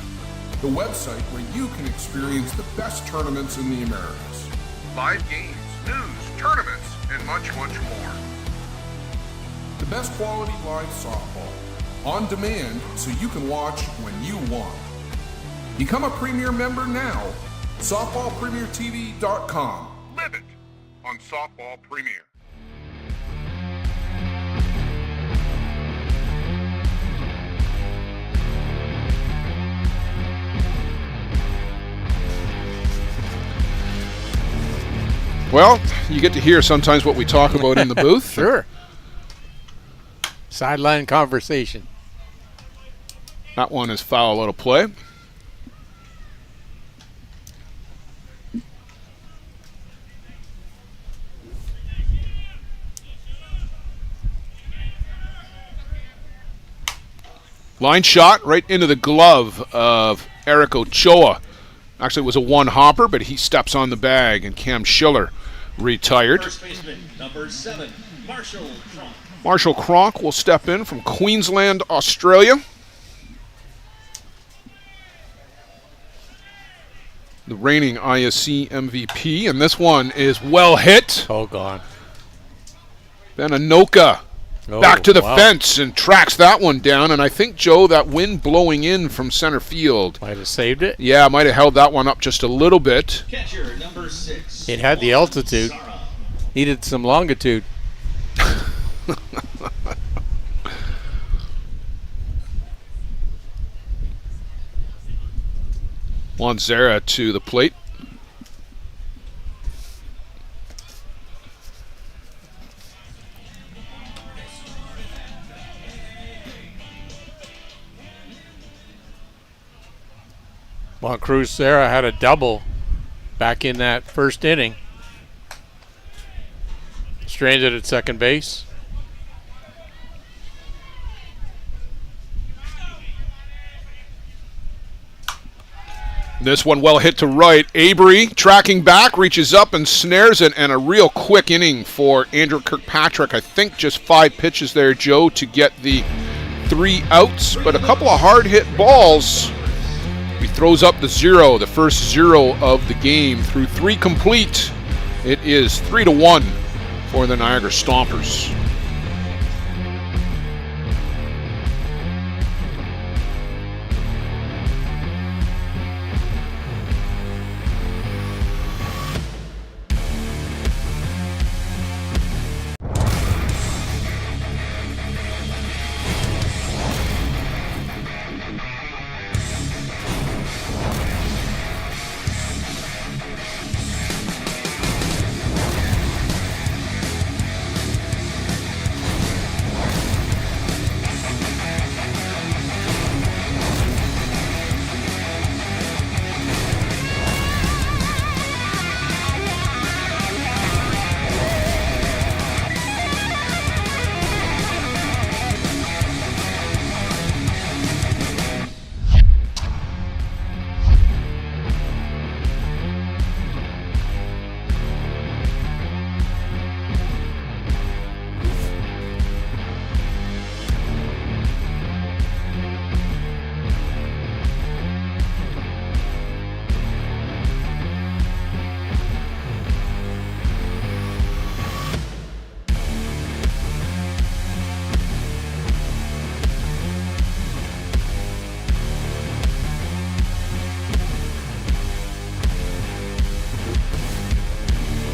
the website where you can experience the best tournaments in the Americas. Live games, news, tournaments, and much, much more. The best quality live softball, on demand so you can watch when you want. Become a Premier member now. SoftballPremierTV.com. Live it on Softball Premier. Well, you get to hear sometimes what we talk about in the booth. Sure. Sideline conversation. That one is foul out of play. Line shot right into the glove of Eric Ochoa. Actually, it was a one-hopper, but he steps on the bag, and Cam Schiller retired. First baseman, number 7, Marshall Cronk. Marshall Cronk will step in from Queensland, Australia. The reigning ISC MVP, and this one is well hit. Oh, gone. Ben Anoka back to the fence and tracks that one down, and I think, Joe, that wind blowing in from center field might have saved it. Yeah, might have held that one up just a little bit. Catcher, number 6. It had the altitude. Needed some longitude. Wanzera to the plate. Well, Cruz Serra had a double back in that first inning. Stranded at second base. This one well hit to right. Avery tracking back, reaches up and snares it, and a real quick inning for Andrew Kirkpatrick. I think just 5 pitches there, Joe, to get the 3 outs, but a couple of hard hit balls. He throws up the 0, the first 0 of the game through 3 complete. It is 3-1 for the Niagara Stompers.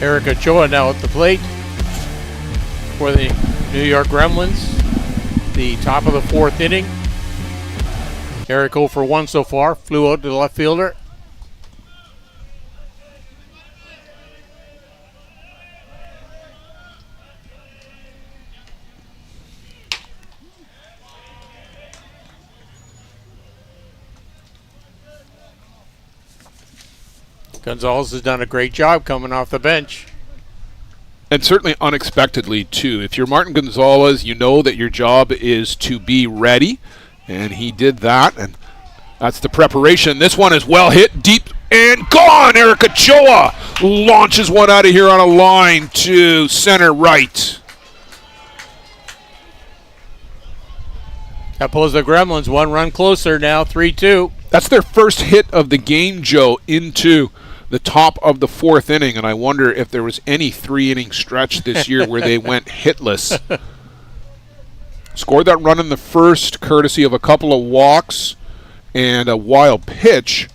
Eric Ochoa now at the plate for the New York Gremlins. The top of the 4th inning. Eric 0 for 1 so far. Flew out to the left fielder. Gonzalez has done a great job coming off the bench. And certainly unexpectedly, too. If you're Martin Gonzalez, you know that your job is to be ready. And he did that, and that's the preparation. This one is well hit, deep, and gone! Eric Ochoa launches one out of here on a line to center right. That pulls the Gremlins 1 run closer now, 3-2. That's their first hit of the game, Joe, into the top of the 4th inning, and I wonder if there was any 3-inning stretch this year where they went hitless. Scored that run in the first, courtesy of a couple of walks and a wild pitch.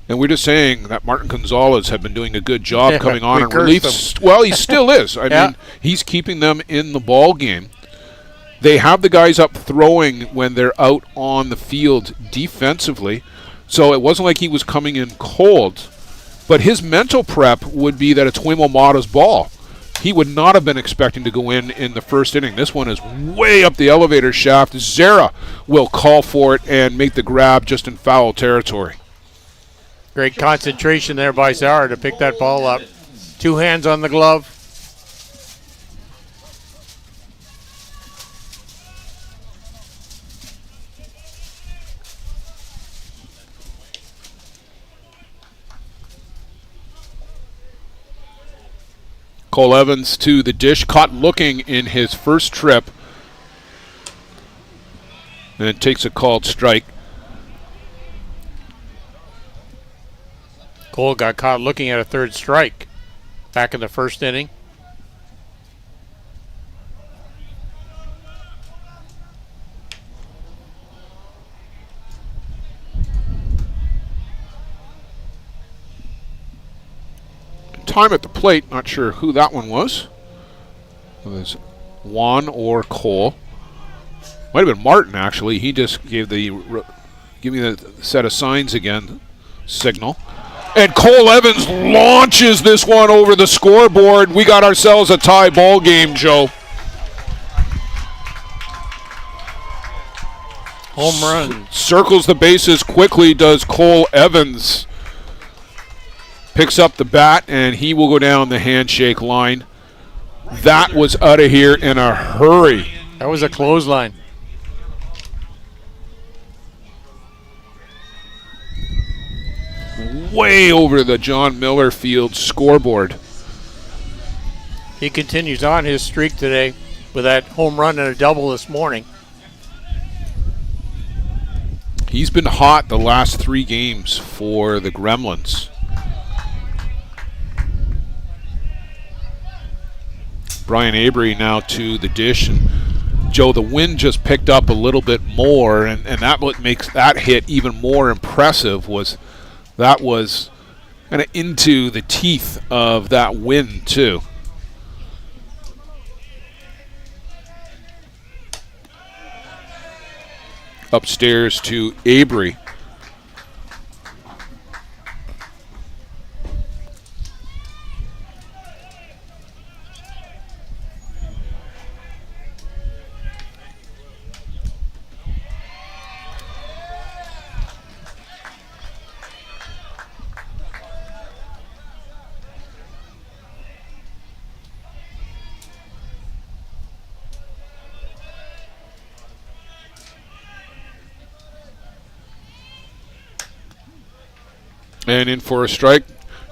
And we're just saying that Martin Gonzalez had been doing a good job coming on in relief. Well, he still is. I mean, he's keeping them in the ball game. They have the guys up throwing when they're out on the field defensively. So it wasn't like he was coming in cold. But his mental prep would be that it's Wimo Mata's ball. He would not have been expecting to go in the first inning. This one is way up the elevator shaft. Zera will call for it and make the grab just in foul territory. Great concentration there by Zara to pick that ball up. 2 hands on the glove. Cole Evans to the dish, caught looking in his first trip, and it takes a called strike. Cole got caught looking at a 3rd strike back in the 1st inning. Time at the plate, not sure who that one was. It was Juan or Cole. Might have been Martin, actually. He just gave give me the set of signs again signal. And Cole Evans launches this one over the scoreboard. We got ourselves a tie ball game, Joe. Home run. Circles the bases quickly, does Cole Evans. Picks up the bat, and he will go down the handshake line. That was out of here in a hurry. That was a clothesline. Way over the John Miller Field scoreboard. He continues on his streak today with that home run and a double this morning. He's been hot the last 3 games for the Gremlins. Brian Avery now to the dish, and Joe, the wind just picked up a little bit more, and that what makes that hit even more impressive was that was kind of into the teeth of that wind too. Upstairs to Avery. And in for a strike.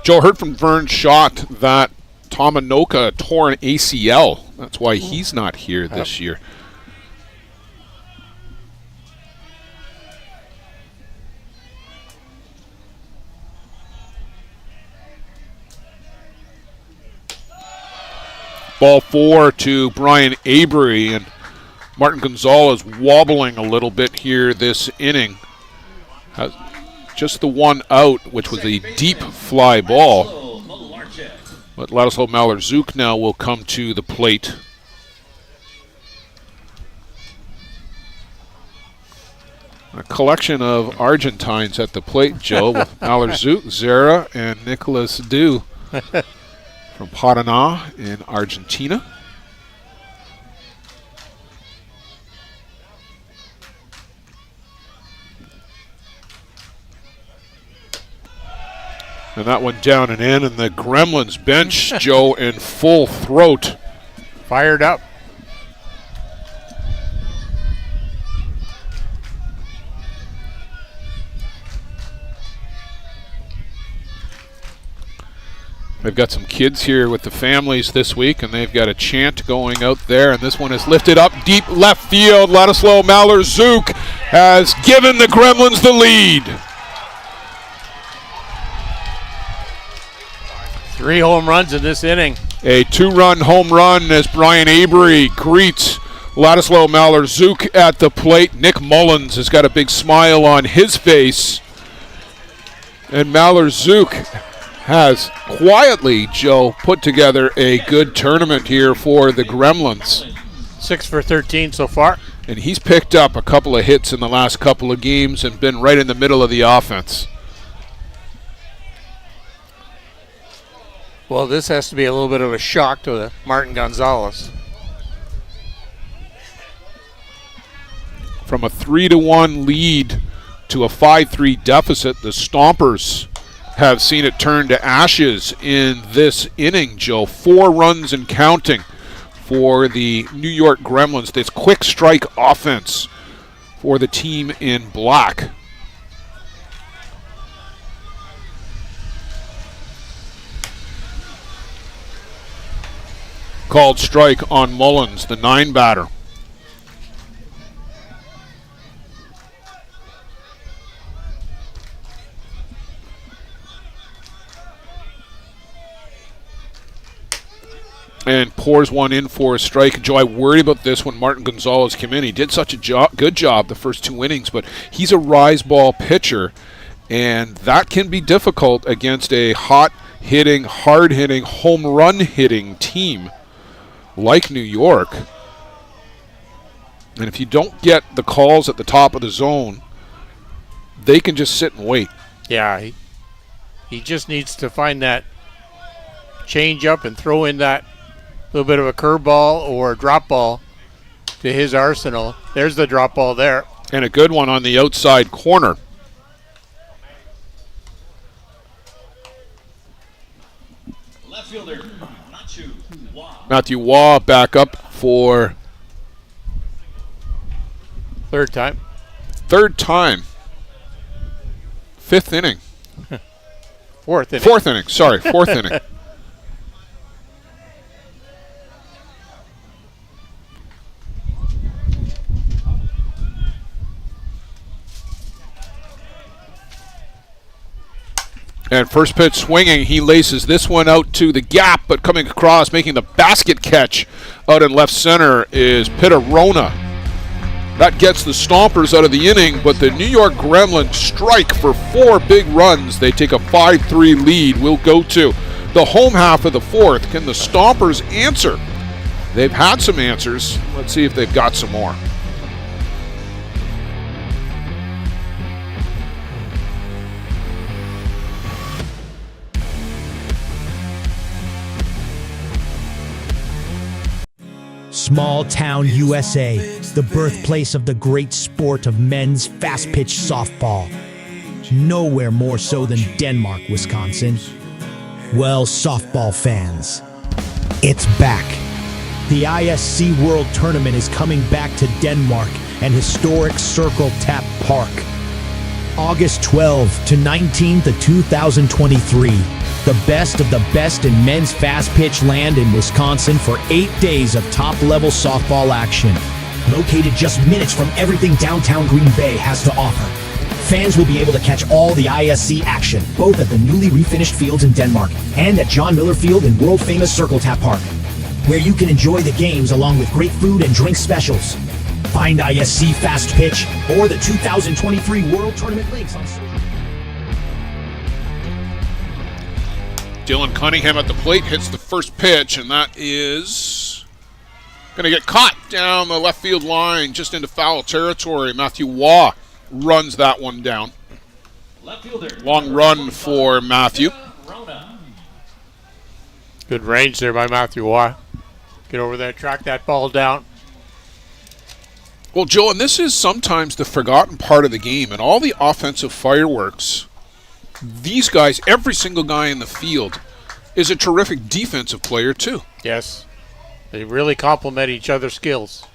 Joe, heard from Vern Schott that Tomanoka tore an ACL. That's why he's not here this year. Ball 4 to Brian Avery, and Martin Gonzalez wobbling a little bit here this inning. Just the one out, which was a deep fly ball. But Ladislav Malor-Zuk now will come to the plate. A collection of Argentines at the plate, Joe, with Malor-Zuk, Zera, and Nicolas Du from Paraná in Argentina. And that one down and in, and the Gremlins bench, Joe, in full throat. Fired up. They've got some kids here with the families this week, and they've got a chant going out there, and this one is lifted up deep left field. Ladislav Malor-Zuk has given the Gremlins the lead. 3 home runs in this inning. A 2-run home run as Brian Avery greets Ladislav Malor-Zuk at the plate. Nick Mullins has got a big smile on his face. And Malor-Zuk has quietly, Joe, put together a good tournament here for the Gremlins. 6 for 13 so far. And he's picked up a couple of hits in the last couple of games and been right in the middle of the offense. Well, this has to be a little bit of a shock to Martin Gonzalez. From a 3-1 lead to a 5-3 deficit, the Stompers have seen it turn to ashes in this inning, Joe. 4 runs and counting for the New York Gremlins. This quick strike offense for the team in black. Called strike on Mullins, the 9 batter. And pours one in for a strike. Joe, I worried about this when Martin Gonzalez came in. He did such a good job the first 2 innings, but he's a rise ball pitcher, and that can be difficult against a hot-hitting, hard-hitting, home run-hitting team like New York. And if you don't get the calls at the top of the zone, they can just sit and wait. Yeah, he just needs to find that change up and throw in that little bit of a curveball or a drop ball to his arsenal. There's the drop ball there. And a good one on the outside corner. Left fielder, Matthew Waugh back up for third time. 5th inning. 4th inning. 4th inning, sorry, 4th inning. And first pitch swinging, he laces this one out to the gap, but coming across, making the basket catch out in left center is Pittarona. That gets the Stompers out of the inning, but the New York Gremlins strike for 4 big runs. They take a 5-3 lead. We'll go to the home half of the 4th. Can the Stompers answer? They've had some answers. Let's see if they've got some more. Small town USA, the birthplace of the great sport of men's fast-pitch softball. Nowhere more so than Denmark, Wisconsin. Well, softball fans, it's back. The ISC World Tournament is coming back to Denmark and historic Circle Tap Park. August 12th to 19th of 2023. The best of the best in men's fast-pitch land in Wisconsin for 8 days of top-level softball action. Located just minutes from everything downtown Green Bay has to offer. Fans will be able to catch all the ISC action, both at the newly refinished fields in Denmark and at John Miller Field in world-famous Circle Tap Park, where you can enjoy the games along with great food and drink specials. Find ISC Fast Pitch or the 2023 World Tournament links on social. Dylan Cunningham at the plate hits the first pitch, and that is going to get caught down the left field line just into foul territory. Matthew Waugh runs that one down. Long run for Matthew. Good range there by Matthew Waugh. Get over there, track that ball down. Well, Joe, and this is sometimes the forgotten part of the game. And all the offensive fireworks, these guys, every single guy in the field, is a terrific defensive player too. Yes. They really complement each other's skills.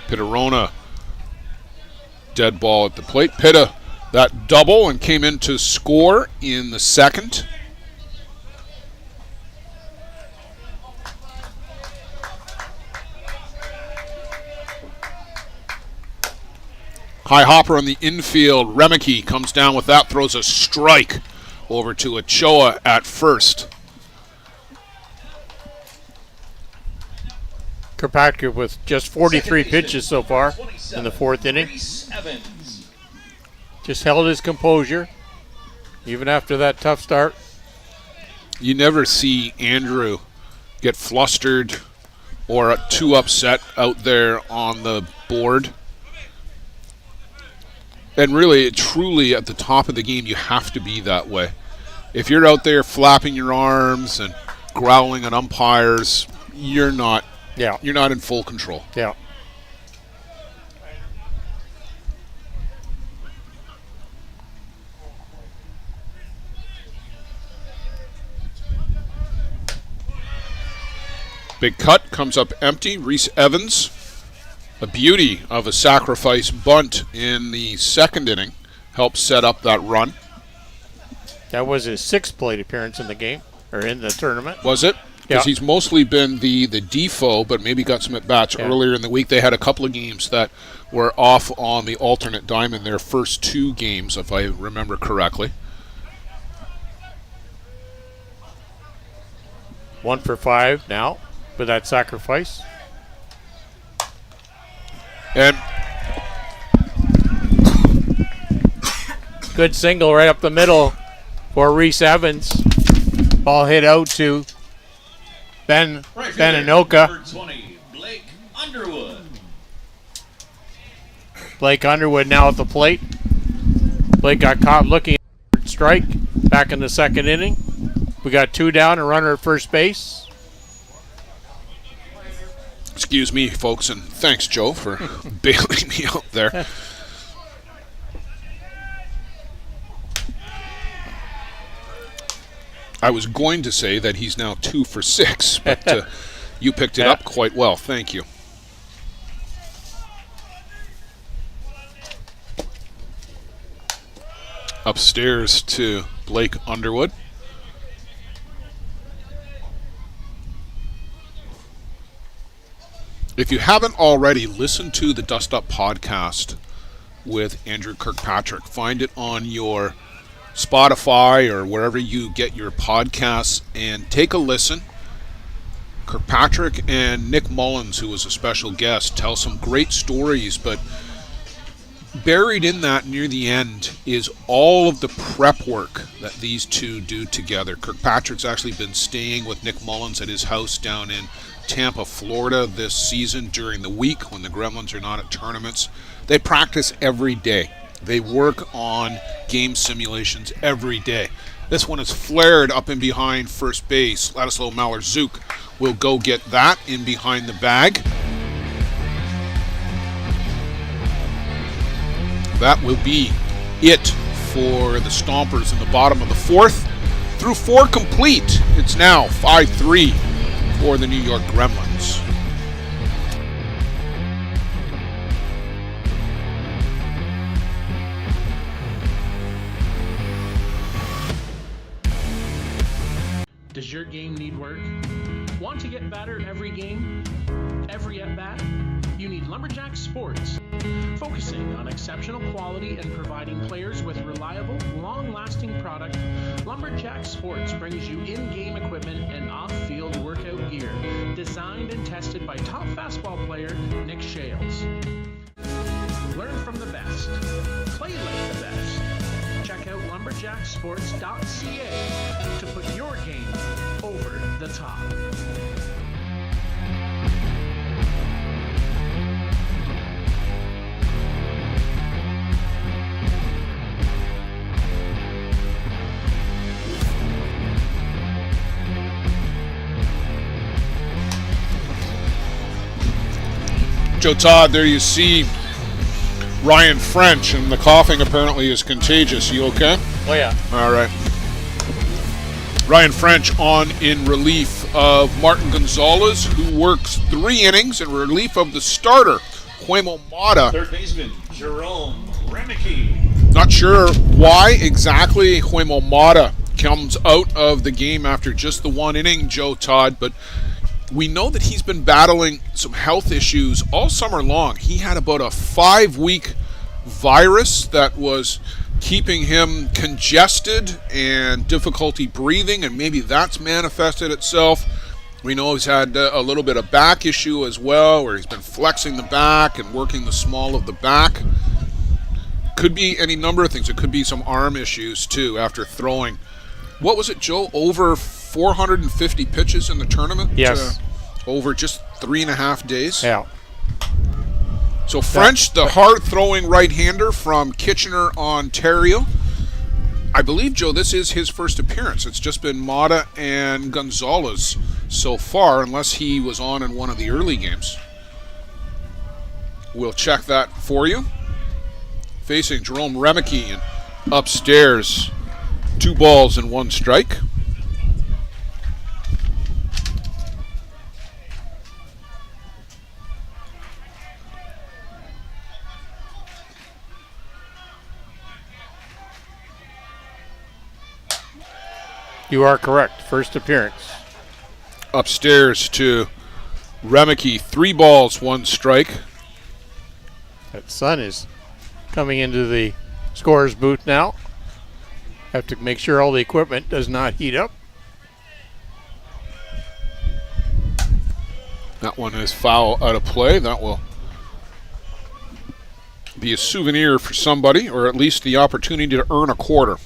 Pitterona, dead ball at the plate. Pitta, that double, and came in to score in the second. High hopper on the infield. Remeke comes down with that, throws a strike over to Ochoa at first. Kirkpatrick with just 43 pitches so far in the fourth inning. Just held his composure, even after that tough start. You never see Andrew get flustered or too upset out there on the board. And really, truly, at the top of the game, you have to be that way. If you're out there flapping your arms and growling at umpires, you're not in full control. Yeah. Big cut comes up empty. Reese Evans, a beauty of a sacrifice bunt in the second inning, helped set up that run. That was his sixth plate appearance in the game, or in the tournament. Was it? Because he's mostly been the default, but maybe got some at-bats earlier in the week. They had a couple of games that were off on the alternate diamond, their first two games, if I remember correctly. 1 for 5 now with that sacrifice. And good single right up the middle for Reese Evans. Ball hit out to Ben Anoka. Blake Underwood now at the plate. Blake got caught looking at strike back in the second inning. We got 2 down, a runner at first base. Excuse me, folks, and thanks, Joe, for bailing me out there. I was going to say that he's now 2 for 6, but you picked it up quite well. Thank you. Upstairs to Blake Underwood. If you haven't already, listen to the Dust Up podcast with Andrew Kirkpatrick. Find it on your Spotify or wherever you get your podcasts and take a listen. Kirkpatrick and Nick Mullins, who was a special guest, tell some great stories, but buried in that near the end is all of the prep work that these two do together. Kirkpatrick's actually been staying with Nick Mullins at his house down in Tampa, Florida this season during the week when the Gremlins are not at tournaments. They practice every day. They work on game simulations every day. This one is flared up in behind first base. Ladislav Malarczuk will go get that in behind the bag. That will be it for the Stompers in the bottom of the fourth. Through 4 complete, it's now 5-3 for the New York Gremlins. Does your game need work? Want to get better every game? Every at-bat? You need Lumberjack Sports. Focusing on exceptional quality and providing players with reliable, long-lasting product, Lumberjack Sports brings you in-game equipment and off-field workout gear designed and tested by top fastball player Nick Shales. Learn from the best. Play like the best. Check out lumberjacksports.ca to put your game over the top. Joe Todd, there you see Ryan French, and the coughing apparently is contagious. You okay? Oh, yeah. All right. Ryan French on in relief of Martin Gonzalez, who works 3 innings in relief of the starter, Huemo Mata. Third baseman, Jerome Remeke. Not sure why exactly Huemo Mata comes out of the game after just the 1 inning, Joe Todd, but we know that he's been battling some health issues all summer long. He had about a 5-week virus that was keeping him congested and difficulty breathing, and maybe that's manifested itself. We know he's had a little bit of back issue as well, where he's been flexing the back and working the small of the back. Could be any number of things. It could be some arm issues too after throwing. What was it, Joe? Over 450 pitches in the tournament? Yes. Over just 3.5 days? Yeah. So French, the hard-throwing right-hander from Kitchener, Ontario. I believe, Joe, this is his first appearance. It's just been Mata and Gonzalez so far, unless he was on in one of the early games. We'll check that for you. Facing Jerome Remeke and upstairs, 2 balls and 1 strike. You are correct. First appearance. Upstairs to Remeke, 3 balls, 1 strike. That sun is coming into the scorer's booth now. Have to make sure all the equipment does not heat up. That one is foul out of play. That will be a souvenir for somebody, or at least the opportunity to earn a quarter.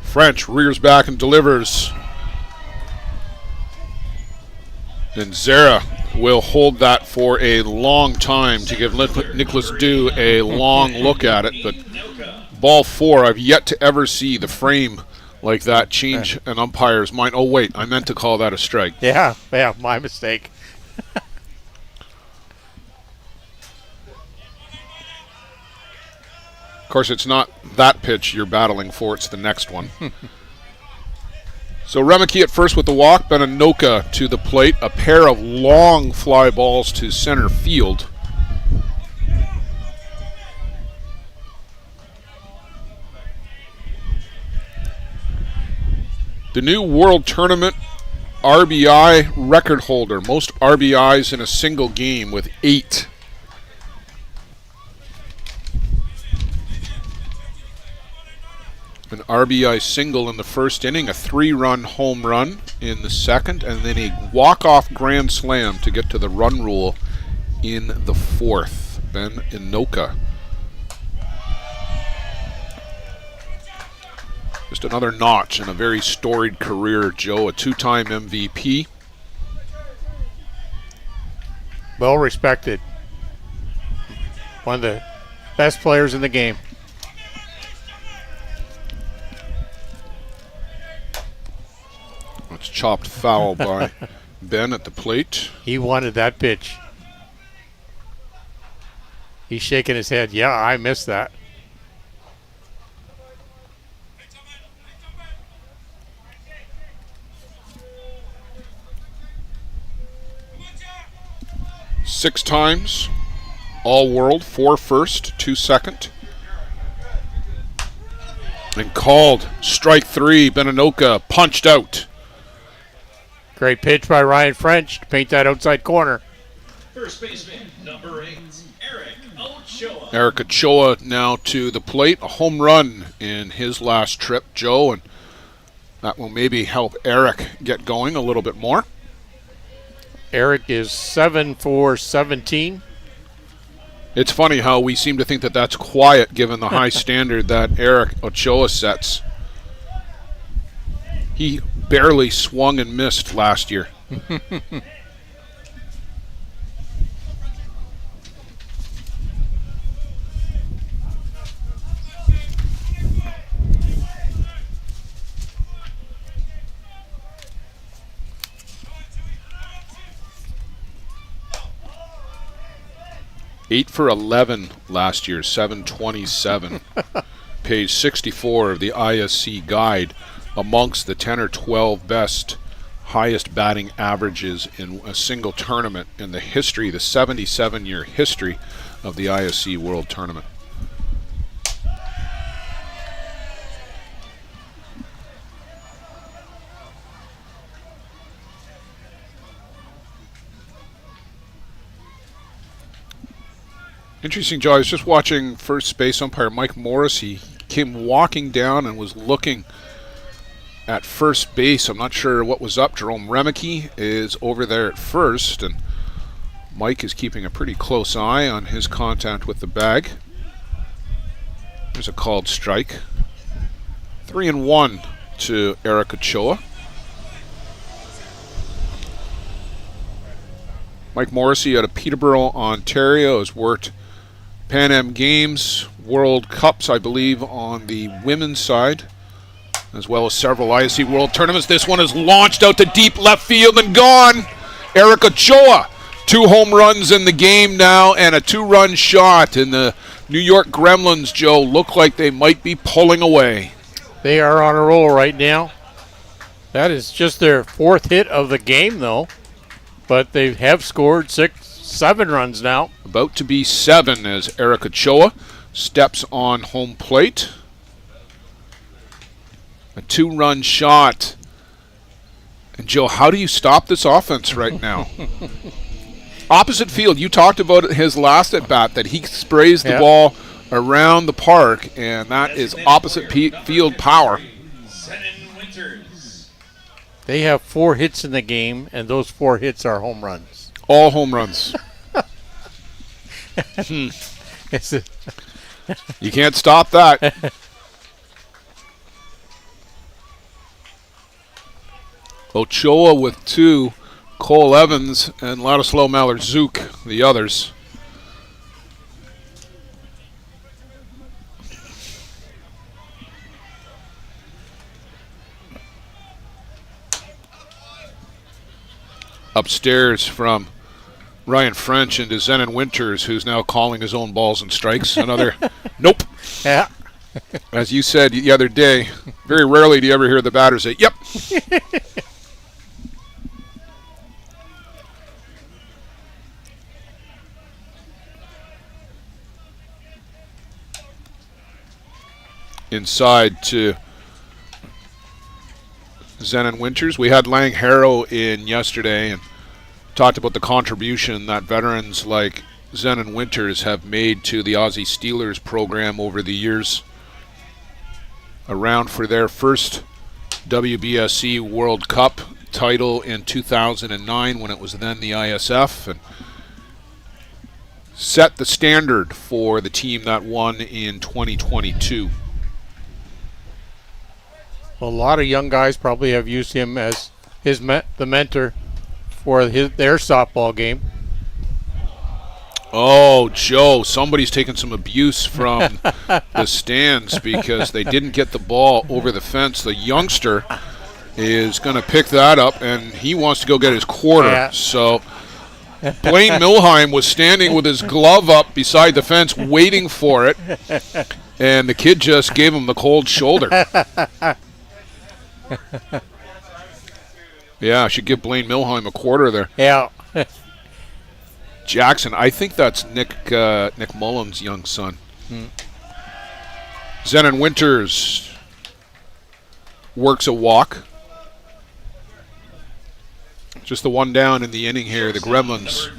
French rears back and delivers. And Zera will hold that for a long time to give Nicholas Dew a long look at it. But ball 4, I've yet to ever see the frame like that change an umpire's mind. Oh, wait, I meant to call that a strike. Yeah, my mistake. Of course, it's not that pitch you're battling for, it's the next one. So Remeke at first with the walk, Benanoka to the plate, a pair of long fly balls to center field. The new World Tournament RBI record holder, most RBIs in a single game with 8. An RBI single in the first inning, a 3-run home run in the second, and then a walk-off grand slam to get to the run rule in the 4th. Benanoka. Just another notch in a very storied career, Joe. A 2-time MVP. Well respected. One of the best players in the game. It's chopped foul by Ben at the plate. He wanted that pitch. He's shaking his head. Yeah, I missed that. Six times, all world, 4 first, 2 second. And called strike 3. Benanoka punched out. Great pitch by Ryan French to paint that outside corner. First baseman, number 8, Eric Ochoa. Eric Ochoa now to the plate. A home run in his last trip, Joe, and that will maybe help Eric get going a little bit more. Eric is 7 for 17. It's funny how we seem to think that that's quiet given the high standard that Eric Ochoa sets. He barely swung and missed last year. Eight for 11 last year, 727. Page 64 of the ISC guide. Amongst the 10 or 12 best, highest batting averages in a single tournament in the history, the 77-year history of the ISC World Tournament. Interesting, Joe. I was just watching first base umpire Mike Morris. He came walking down and was looking at first base. I'm not sure what was up. Jerome Remeke is over there at first, and Mike is keeping a pretty close eye on his contact with the bag. There's a called strike. 3-1 to Eric Ochoa. Mike Morrissey out of Peterborough, Ontario, has worked Pan Am Games, World Cups, I believe, on the women's side, as well as several ISC World Tournaments. This one is launched out to deep left field and gone. Eric Ochoa, 2 home runs in the game now and a 2-run shot. And the New York Gremlins, Joe, look like they might be pulling away. They are on a roll right now. That is just their 4th hit of the game, though. But they have scored 7 runs now. About to be 7 as Eric Ochoa steps on home plate. A 2-run shot. And Joe, how do you stop this offense right now? Opposite field, you talked about his last at bat, that he sprays the ball around the park, and that is opposite field power. They have 4 hits in the game, and those 4 hits are home runs. All home runs. You can't stop that. Ochoa with 2, Cole Evans and Ladislav Mallard-Zook, the others. Upstairs from Ryan French into Zenon Winters, who's now calling his own balls and strikes. Another nope. Yeah. As you said the other day, very rarely do you ever hear the batter say, yep. Inside to Zenon Winters. We had Lang Harrow in yesterday and talked about the contribution that veterans like Zenon Winters have made to the Aussie Steelers program over the years. Around for their first WBSC World Cup title in 2009 when it was then the ISF, and set the standard for the team that won in 2022. A lot of young guys probably have used him as the mentor for their softball game. Oh, Joe, somebody's taking some abuse from the stands because they didn't get the ball over the fence. The youngster is going to pick that up, and he wants to go get his quarter. Yeah. So Blaine Milheim was standing with his glove up beside the fence waiting for it, and the kid just gave him the cold shoulder. Yeah, I should give Blaine Milheim a quarter there. Yeah. Jackson, I think that's Nick Mullins' young son. Zenon Winters works a walk. Just the one down in the inning here. The Gremlins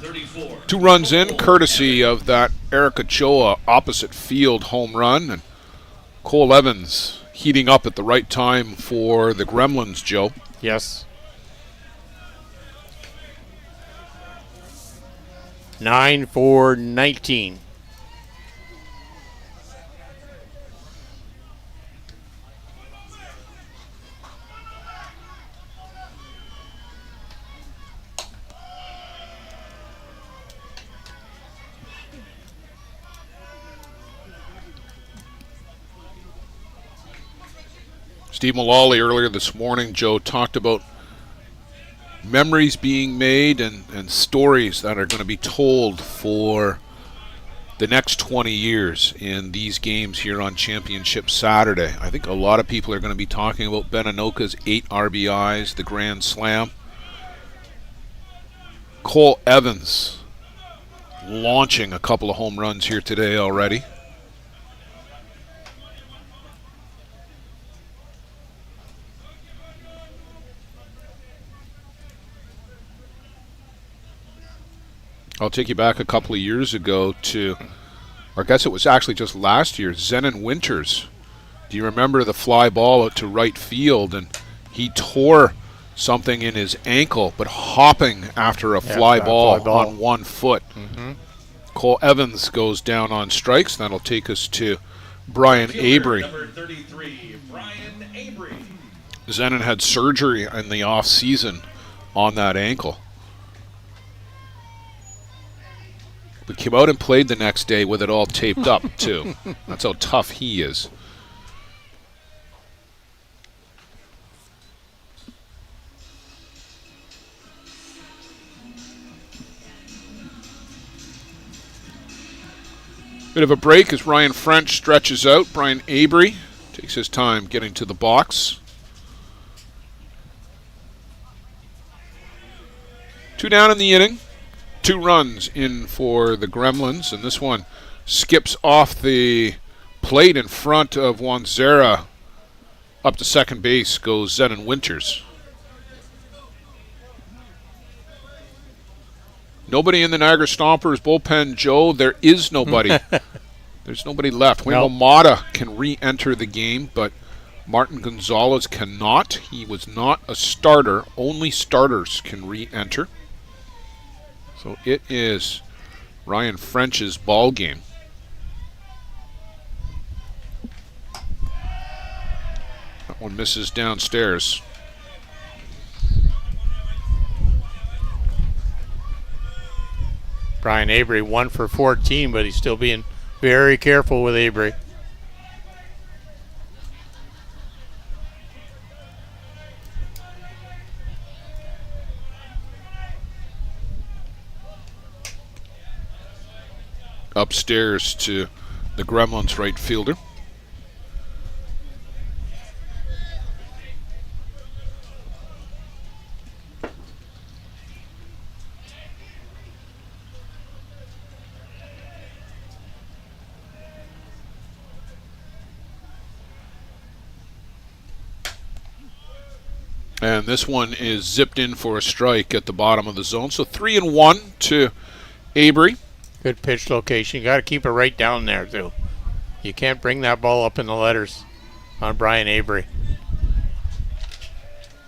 2 runs in, courtesy of that Eric Ochoa opposite field home run. And Cole Evans heating up at the right time for the Gremlins, Joe. Yes. 9-4-19. Steve Mullally earlier this morning, Joe, talked about memories being made and stories that are going to be told for the next 20 years in these games here on Championship Saturday. I think a lot of people are going to be talking about Ben Anoka's 8 RBIs, the Grand Slam. Cole Evans launching a couple of home runs here today already. I'll take you back a couple of years ago to, or I guess it was actually just last year, Zenon Winters. Do you remember the fly ball out to right field? And he tore something in his ankle, but hopping after a fly ball on 1 foot. Mm-hmm. Cole Evans goes down on strikes. That'll take us to Brian Avery. Number 33, Brian Avery. Zenon had surgery in the off season on that ankle. But came out and played the next day with it all taped up, too. That's how tough he is. Bit of a break as Ryan French stretches out. Brian Avery takes his time getting to the box. 2 down in the inning. 2 runs in for the Gremlins, and this one skips off the plate in front of Wanzera. Up to second base goes Zenon Winters. Nobody in the Niagara Stompers bullpen, Joe. There is nobody. There's nobody left. Wayne Mata can re-enter the game, but Martin Gonzalez cannot. He was not a starter. Only starters can re-enter. So it is Ryan French's ball game. That one misses downstairs. Brian Avery 1 for 14, but he's still being very careful with Avery. Upstairs to the Gremlins right fielder. And this one is zipped in for a strike at the bottom of the zone. So 3-1 to Avery. Good pitch location. You got to keep it right down there, too. You can't bring that ball up in the letters on Brian Avery.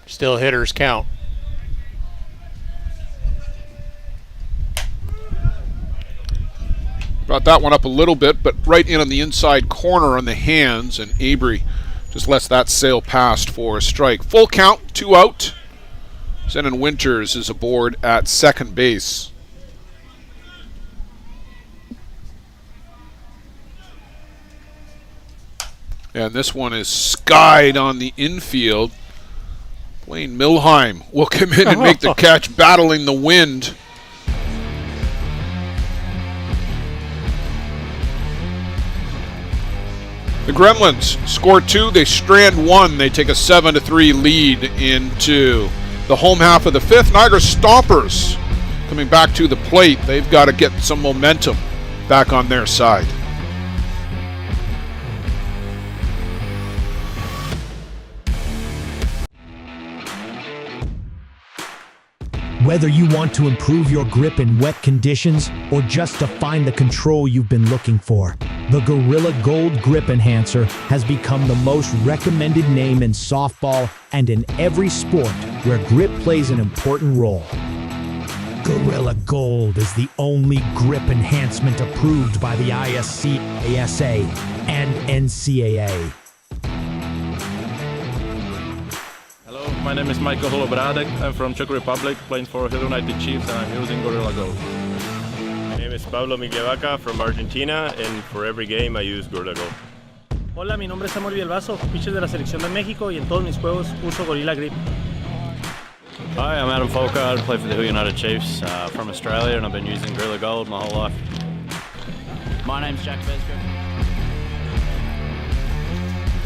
Still hitters count. Brought that one up a little bit, but right in on the inside corner on the hands, and Avery just lets that sail past for a strike. Full count, 2 out. Zenon Winters is aboard at second base. And this one is skied on the infield. Blaine Milheim will come in and make the catch, battling the wind. The Gremlins score 2, they strand 1. They take a 7-3 lead into the home half of the 5th. Niagara Stompers coming back to the plate. They've got to get some momentum back on their side. Whether you want to improve your grip in wet conditions or just to find the control you've been looking for, the Gorilla Gold Grip Enhancer has become the most recommended name in softball and in every sport where grip plays an important role. Gorilla Gold is the only grip enhancement approved by the ISC, ASA, and NCAA. Hello, my name is Michael Holobradek. I'm from Czech Republic, playing for Hill United Chiefs, and I'm using Gorilla Gold. My name is Pablo Miglievaca from Argentina, and for every game I use Gorilla Gold. Hola, mi nombre es Samuel Villalbazo, pitcher de la selección de México y en todos mis juegos uso Gorilla Grip. Hi, I'm Adam Folker. I play for the Hill United Chiefs from Australia, and I've been using Gorilla Gold my whole life. My name's Jack Vesco.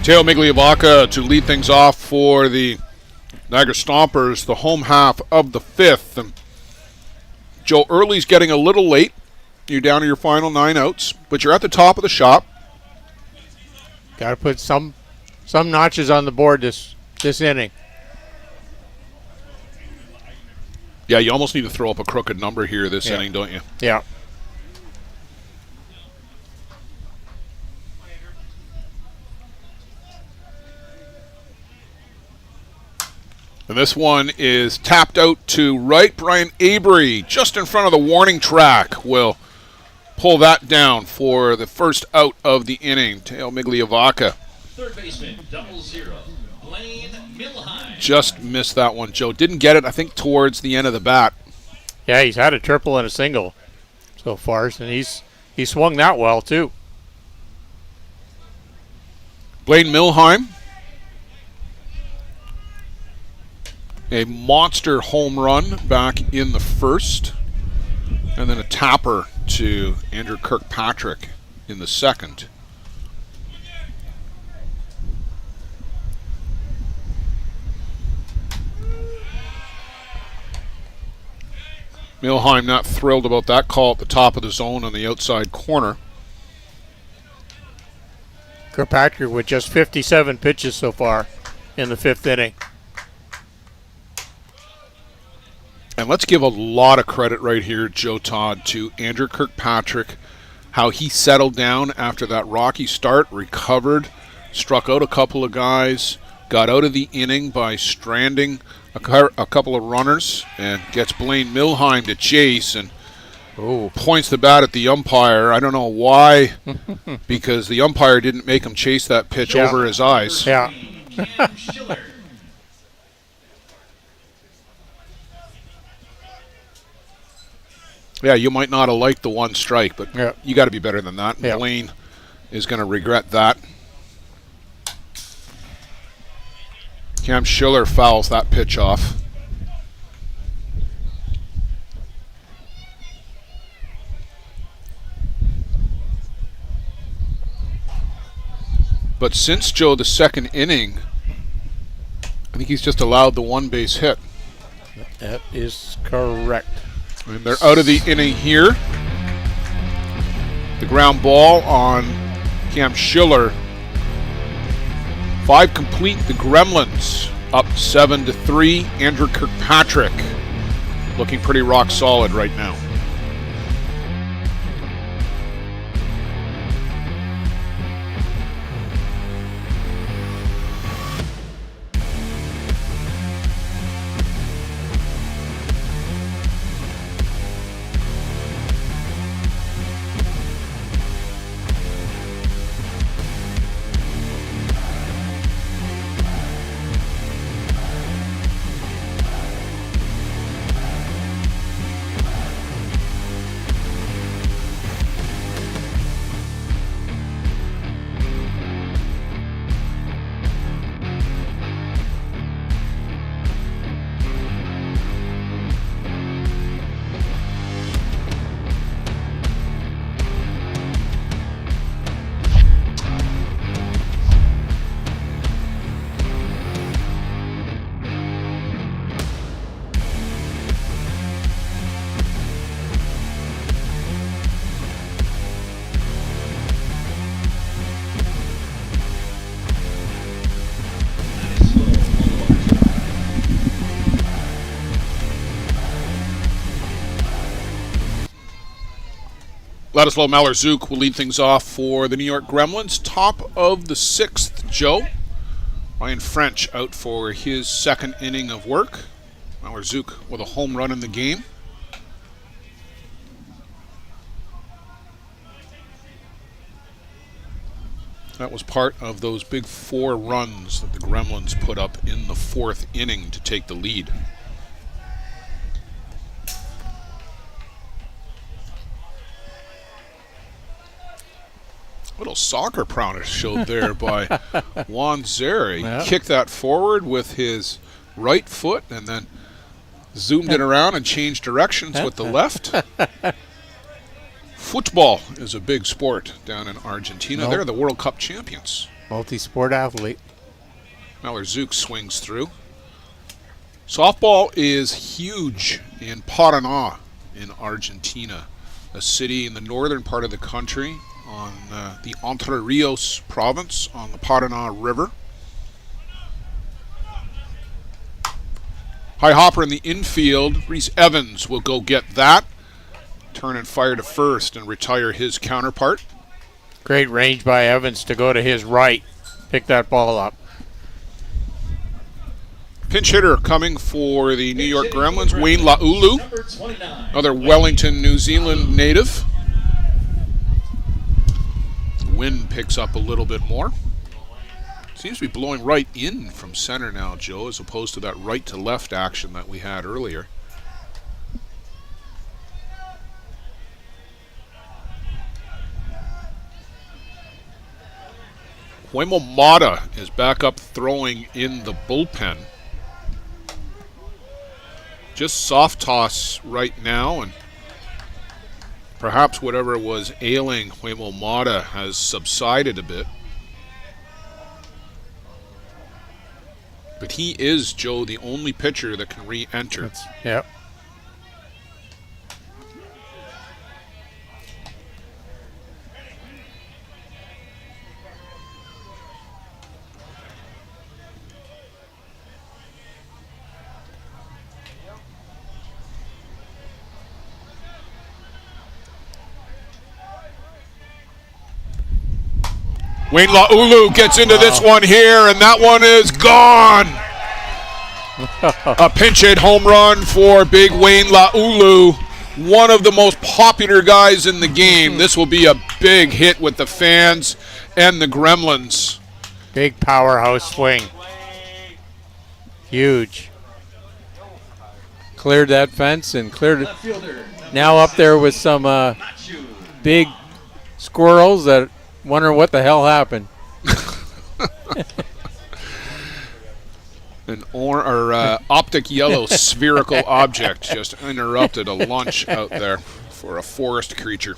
Teo Miglievaca to lead things off for the Niagara Stompers, the home half of the fifth. And Joe, early's getting a little late. You're down to your final 9 outs, but you're at the top of the shop. Got to put some notches on the board this inning. Yeah, you almost need to throw up a crooked number here this inning, don't you? Yeah. And this one is tapped out to right. Brian Avery, just in front of the warning track, will pull that down for the first out of the inning. Teo Miglievaca. Third baseman, 0-0, Blaine Milheim. Just missed that one, Joe. Didn't get it, I think, towards the end of the bat. Yeah, he's had a triple and a single so far, and he swung that well, too. Blaine Milheim. A monster home run back in the first, and then a tapper to Andrew Kirkpatrick in the second. Milheim not thrilled about that call at the top of the zone on the outside corner. Kirkpatrick with just 57 pitches so far in the fifth inning. And let's give a lot of credit right here, Joe Todd, to Andrew Kirkpatrick, how he settled down after that rocky start, recovered, struck out a couple of guys, got out of the inning by stranding a couple of runners, and gets Blaine Milheim to chase and points the bat at the umpire. I don't know why, because the umpire didn't make him chase that pitch over his eyes. Yeah. Yeah, you might not have liked the one strike, but you got to be better than that. Yeah. Blaine is going to regret that. Cam Schiller fouls that pitch off. But since, Joe, the second inning, I think he's just allowed the one base hit. That is correct. And they're out of the inning here. The ground ball on Cam Schiller. 5 complete. The Gremlins up 7-3. Andrew Kirkpatrick looking pretty rock solid right now. Ladislav Malorczuk will lead things off for the New York Gremlins. Top of the 6th, Joe. Ryan French out for his second inning of work. Malorczuk with a home run in the game. That was part of those big 4 runs that the Gremlins put up in the 4th inning to take the lead. Little soccer prowess showed there by Juan Zeri. Yeah. Kicked that forward with his right foot and then zoomed it around and changed directions with the left. Football is a big sport down in Argentina. They're the World Cup champions. Multi-sport athlete. Malorczuk swings through. Softball is huge in Paraná in Argentina, a city in the northern part of the country on the Entre Rios province on the Paraná River. High hopper in the infield. Reese Evans will go get that. Turn and fire to first and retire his counterpart. Great range by Evans to go to his right. Pick that ball up. Pinch hitter coming for the New York Gremlins, Wayne Laulu, another Wellington, New Zealand native. Wind picks up a little bit more. Seems to be blowing right in from center now, Joe, as opposed to that right to left action that we had earlier. Huemo Mata is back up throwing in the bullpen. Just soft toss right now, and perhaps whatever was ailing Huemo Mata has subsided a bit. But he is, Joe, the only pitcher that can re-enter. Yep. Wayne Laulu gets into this one here, and that one is gone. A pinch hit home run for big Wayne Laulu, one of the most popular guys in the game. This will be a big hit with the fans and the Gremlins. Big powerhouse swing. Huge. Cleared that fence and cleared it. Now up there with some big squirrels that wonder what the hell happened. An optic yellow spherical object just interrupted a lunch out there for a forest creature.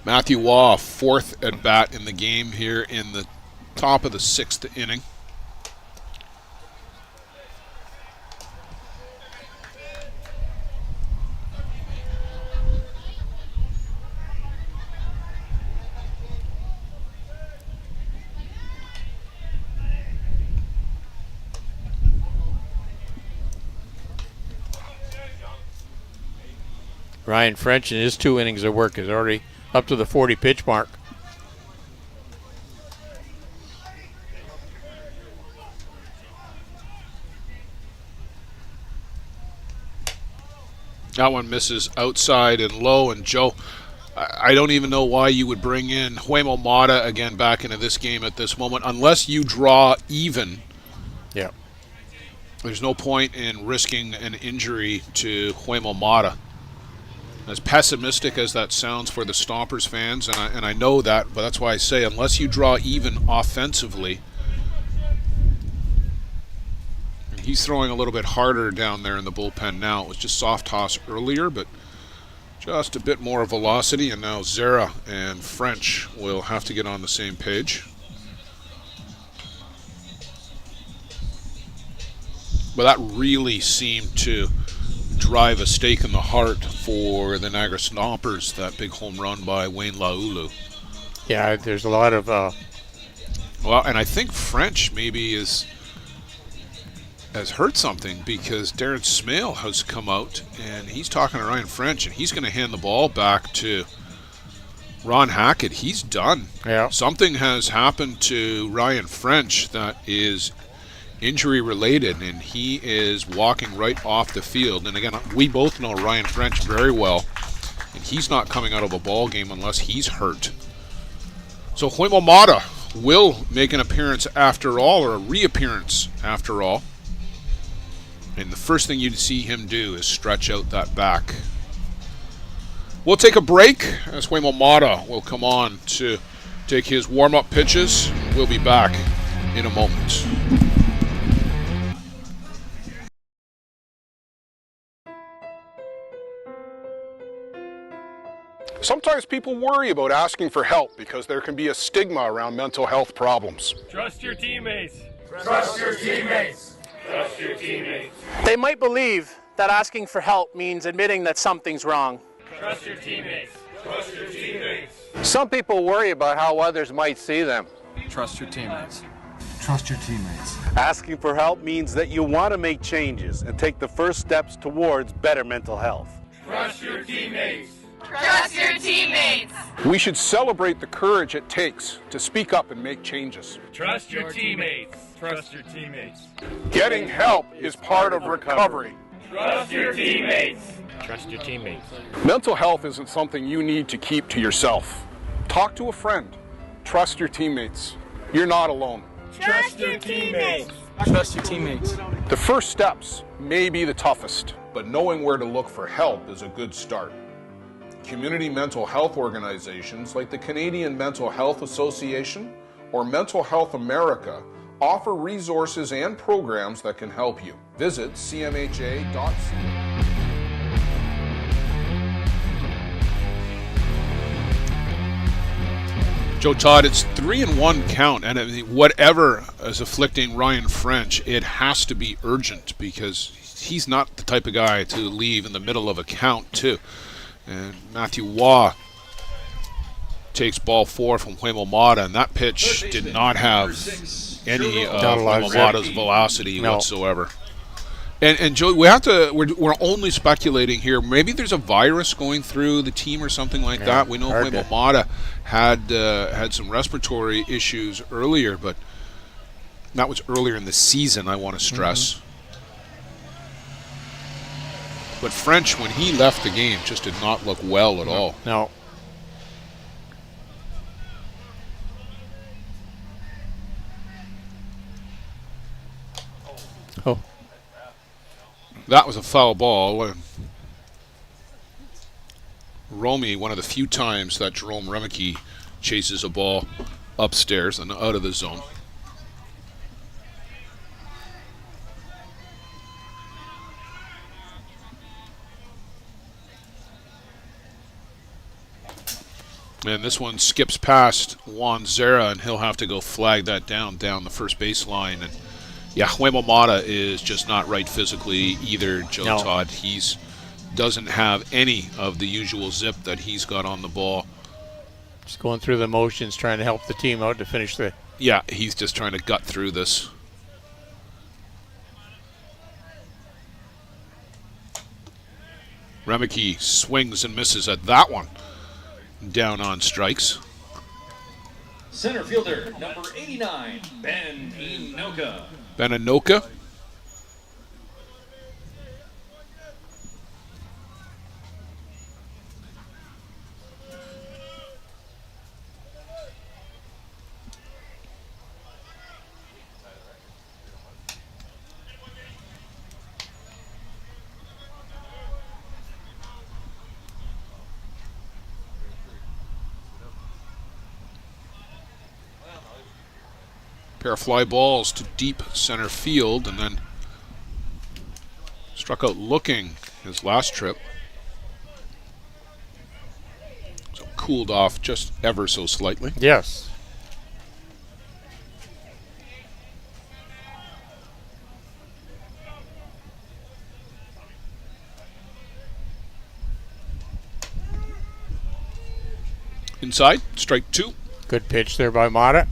Matthew Waugh, 4th at bat in the game here in the top of the 6th inning. Ryan French in his 2 innings of work is already up to the 40 pitch mark. That one misses outside and low, and Joe, I don't even know why you would bring in Huemo Mata again back into this game at this moment, unless you draw even. Yeah. There's no point in risking an injury to Huemo Mata. As pessimistic as that sounds for the Stompers fans, and I know that, but that's why I say unless you draw even offensively. And he's throwing a little bit harder down there in the bullpen now. It was just soft toss earlier, but just a bit more velocity, and now Zera and French will have to get on the same page. But that really seemed to drive a stake in the heart for the Niagara Stompers, that big home run by Wayne Laulu. Yeah, there's a lot of... Well, and I think French maybe is has heard something, because Darren Smale has come out and he's talking to Ryan French, and he's going to hand the ball back to Ron Hackett. He's done. Yeah. Something has happened to Ryan French that is injury related, and he is walking right off the field. And again, we both know Ryan French very well, and he's not coming out of a ball game unless he's hurt. So Huemo Mata will make an appearance after all, or a reappearance after all. And the first thing you'd see him do is stretch out that back. We'll take a break as Huemo Mata will come on to take his warm-up pitches. We'll be back in a moment. Sometimes people worry about asking for help because there can be a stigma around mental health problems. Trust your teammates. Trust your teammates. Trust your teammates. They might believe that asking for help means admitting that something's wrong. Trust your teammates. Trust your teammates. Some people worry about how others might see them. Trust your teammates. Trust your teammates. Asking for help means that you want to make changes and take the first steps towards better mental health. Trust your teammates. Trust your teammates. We should celebrate the courage it takes to speak up and make changes. Trust your teammates. Trust your teammates. Getting help is part of recovery. Trust your teammates. Trust your teammates. Mental health isn't something you need to keep to yourself. Talk to a friend. Trust your teammates. You're not alone. Trust your teammates. Trust your teammates. The first steps may be the toughest, but knowing where to look for help is a good start. Community mental health organizations like the Canadian Mental Health Association or Mental Health America offer resources and programs that can help you. Visit cmha.ca. Joe Todd, it's 3-1 count, and whatever is afflicting Ryan French, it has to be urgent, because he's not the type of guy to leave in the middle of a count, too. And Matthew Waugh takes ball 4 from Huemo Mata, and that pitch did not have any of Huemo Mata's velocity whatsoever. And Joey, we're only speculating here. Maybe there's a virus going through the team or something like that. We know Huemo Mata had some respiratory issues earlier, but that was earlier in the season, I want to stress. But French, when he left the game, just did not look well at all. No. Oh. That was a foul ball. Romy, one of the few times that Jerome Remeke chases a ball upstairs and out of the zone. And this one skips past Juan Zera, and he'll have to go flag that down the first baseline. And yeah, Huemo Mata is just not right physically either, Joe Todd. He's doesn't have any of the usual zip that he's got on the ball. Just going through the motions, trying to help the team out to finish the... Yeah, he's just trying to gut through this. Remeke swings and misses at that one. Down on strikes. Center fielder, number 89, Ben Inoka. Ben Inoka. Pair of fly balls to deep center field, and then struck out looking his last trip. So cooled off just ever so slightly. Yes. Inside, strike 2. Good pitch there by Mata.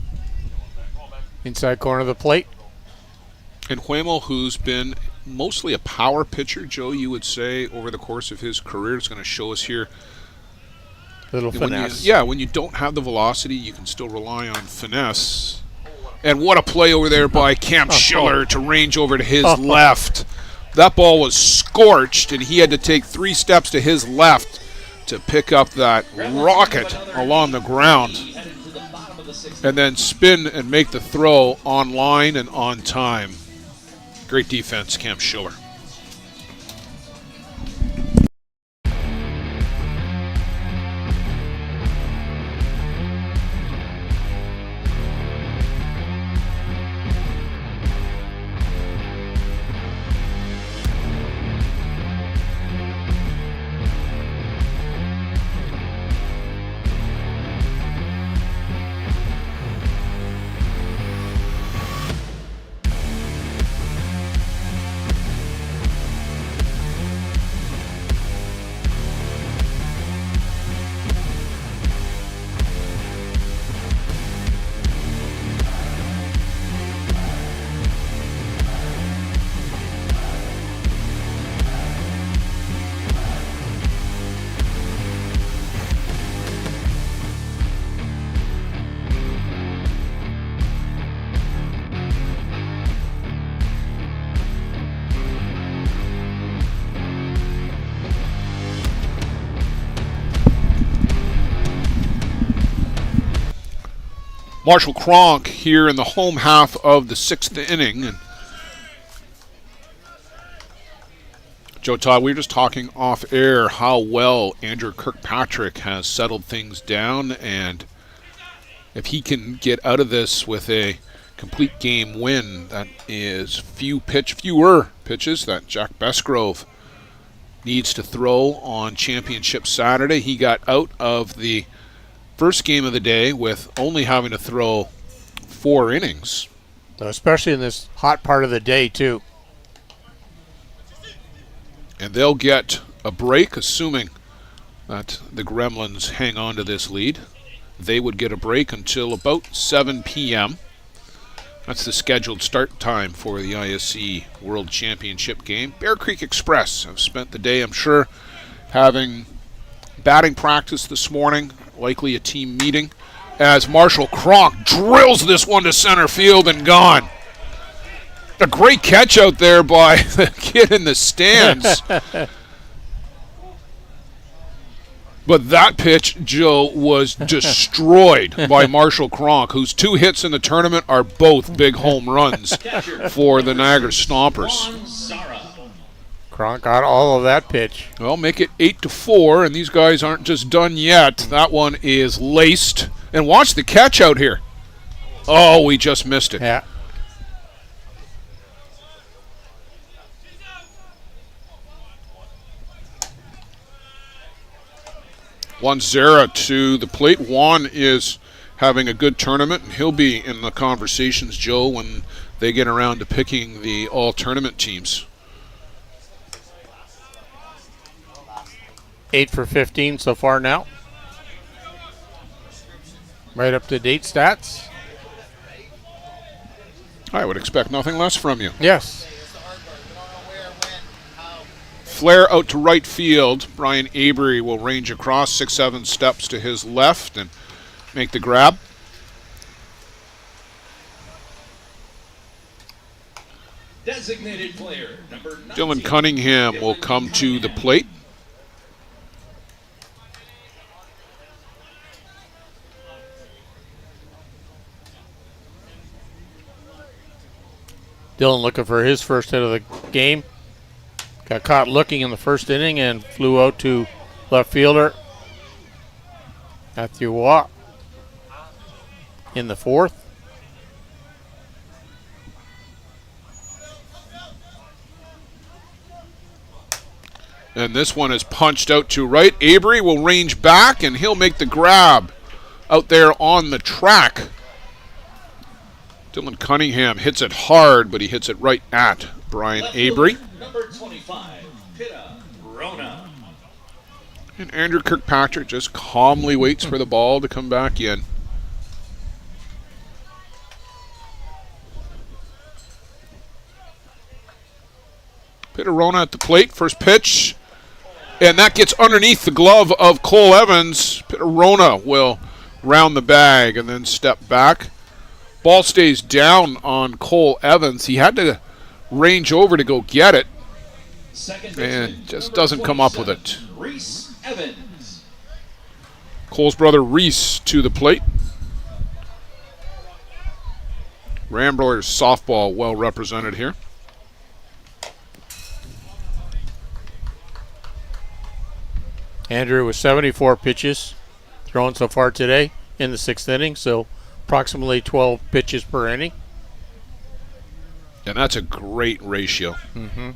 Inside corner of the plate. And Huemo, who's been mostly a power pitcher, Joe, you would say, over the course of his career, is going to show us here. Little finesse. When you don't have the velocity, you can still rely on finesse. And what a play over there by Cam Schiller to range over to his left. That ball was scorched, and he had to take 3 steps to his left to pick up that rocket along the ground. And then spin and make the throw on line and on time. Great defense, Cam Schiller. Marshall Cronk here in the home half of the 6th inning. And Joe Todd, we were just talking off air how well Andrew Kirkpatrick has settled things down, and if he can get out of this with a complete game win, that is fewer pitches that Jack Besgrove needs to throw on Championship Saturday. He got out of the first game of the day with only having to throw 4 innings. Especially in this hot part of the day, too. And they'll get a break, assuming that the Gremlins hang on to this lead. They would get a break until about 7 p.m. That's the scheduled start time for the ISC World Championship game. Bear Creek Express have spent the day, I'm sure, having batting practice this morning, likely a team meeting, as Marshall Cronk drills this one to center field and gone. A great catch out there by the kid in the stands. But that pitch, Joe, was destroyed by Marshall Cronk, whose 2 hits in the tournament are both big home runs for the Niagara Stompers. Cronk got all of that pitch. Well, make it 8-4, and these guys aren't just done yet. That one is laced. And watch the catch out here. Oh, we just missed it. Yeah. Juan Zera to the plate. Juan is having a good tournament, and he'll be in the conversations, Joe, when they get around to picking the all-tournament teams. 8 for 15 so far now. Right up to date stats. I would expect nothing less from you. Yes. Flare out to right field. Brian Avery will range across 6-7 steps to his left and make the grab. Designated player number 19. Dylan Cunningham will come to the plate. Dylan looking for his first hit of the game. Got caught looking in the first inning and flew out to left fielder Matthew Watt in the 4th. And this one is punched out to right. Avery will range back, and he'll make the grab out there on the track. Dylan Cunningham hits it hard, but he hits it right at Brian Avery. Number 25, Pitta Rona. And Andrew Kirkpatrick just calmly waits for the ball to come back in. Pitterona at the plate, first pitch. And that gets underneath the glove of Cole Evans. Pitterona will round the bag and then step back. Ball stays down on Cole Evans. He had to range over to go get it. And just doesn't come up with it. Reese Evans. Cole's brother Reese to the plate. Ramblers softball well represented here. Andrew with 74 pitches thrown so far today in the 6th inning, so approximately 12 pitches per inning. And that's a great ratio. Mm-hmm.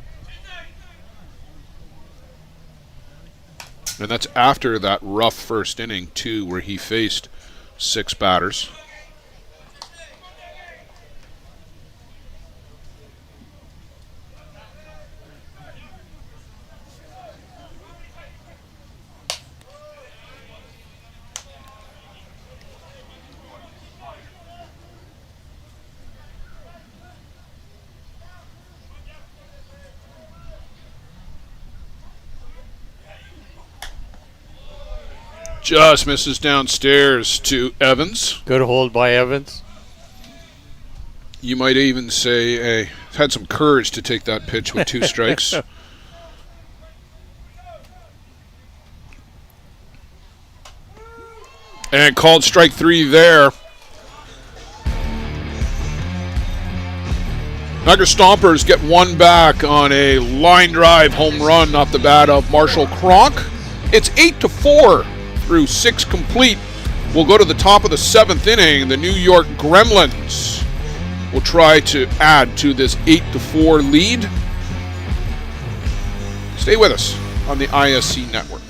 And that's after that rough first inning, too, where he faced 6 batters. Just misses downstairs to Evans. Good hold by Evans. You might even say had some courage to take that pitch with 2 strikes. And called strike 3 there. Niagara Stompers get 1 back on a line drive home run off the bat of Marshall Cronk. It's 8-4 through 6 complete. We'll go to the top of the 7th inning. The New York Gremlins will try to add to this 8-4 lead. Stay with us on the ISC network.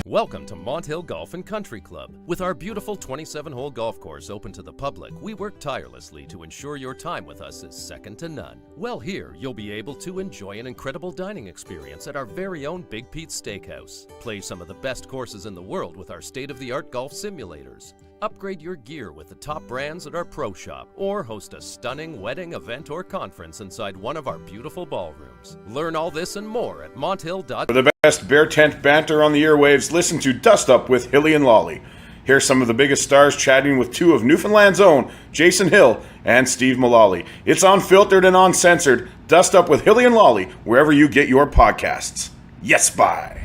Welcome to Mont Hill Golf and Country Club. With our beautiful 27-hole golf course open to the public, we work tirelessly to ensure your time with us is second to none. Well, here you'll be able to enjoy an incredible dining experience at our very own Big Pete's Steakhouse. Play some of the best courses in the world with our state-of-the-art golf simulators. Upgrade your gear with the top brands at our pro shop, or host a stunning wedding, event, or conference inside one of our beautiful ballrooms. Learn all this and more at monthill.com. For the best bear tent banter on the airwaves, listen to Dust Up with Hilly and Lolly. Here's some of the biggest stars chatting with 2 of Newfoundland's own, Jason Hill and Steve Mullally. It's unfiltered and uncensored. Dust Up with Hilly and Lolly, wherever you get your podcasts. Yes, bye.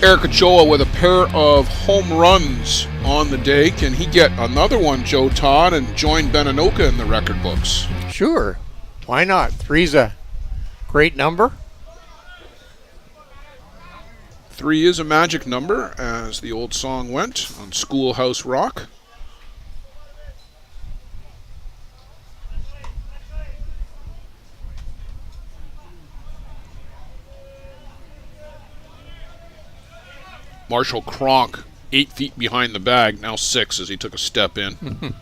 Eric Ochoa with a pair of home runs on the day. Can he get another one, Joe Todd, and join Beninoka in the record books? Sure. Why not? 3's a great number. 3 is a magic number, as the old song went on Schoolhouse Rock. Marshall Cronk, 8 feet behind the bag, now 6 as he took a step in.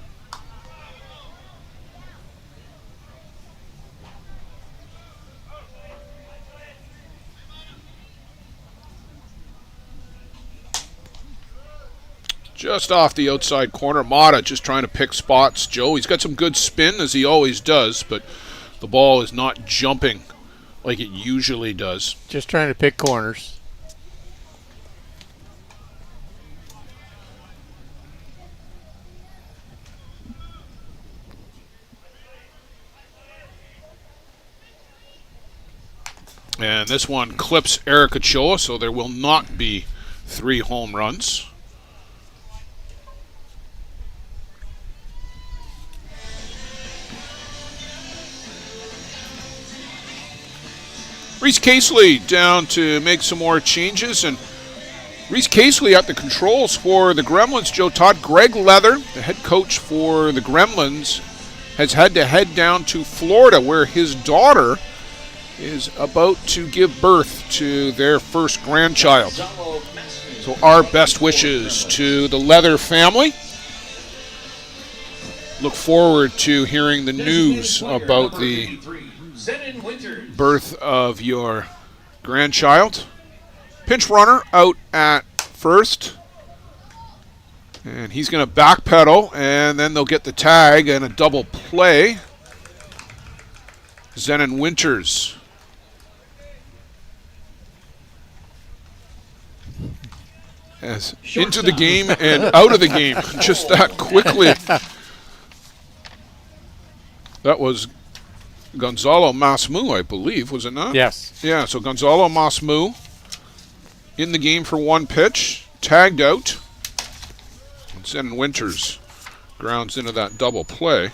Just off the outside corner, Mata just trying to pick spots. Joe, he's got some good spin, as he always does, but the ball is not jumping like it usually does. Just trying to pick corners. And this one clips Eric Ochoa, so there will not be 3 home runs. Reese Casely down to make some more changes, and Reese Casely at the controls for the Gremlins. Joe Todd, Greg Leather, the head coach for the Gremlins, has had to head down to Florida, where his daughter is about to give birth to their first grandchild. So our best wishes to the Leather family. Look forward to hearing the news about the birth of your grandchild. Pinch runner out at first. And he's going to backpedal, and then they'll get the tag and a double play. Zenon Winters. As into the game and out of the game just that quickly. That was Gonzalo Masmu, I believe, was it not? Yes. Yeah, so Gonzalo Masmu in the game for one pitch, tagged out. And Zenon Winters grounds into that double play.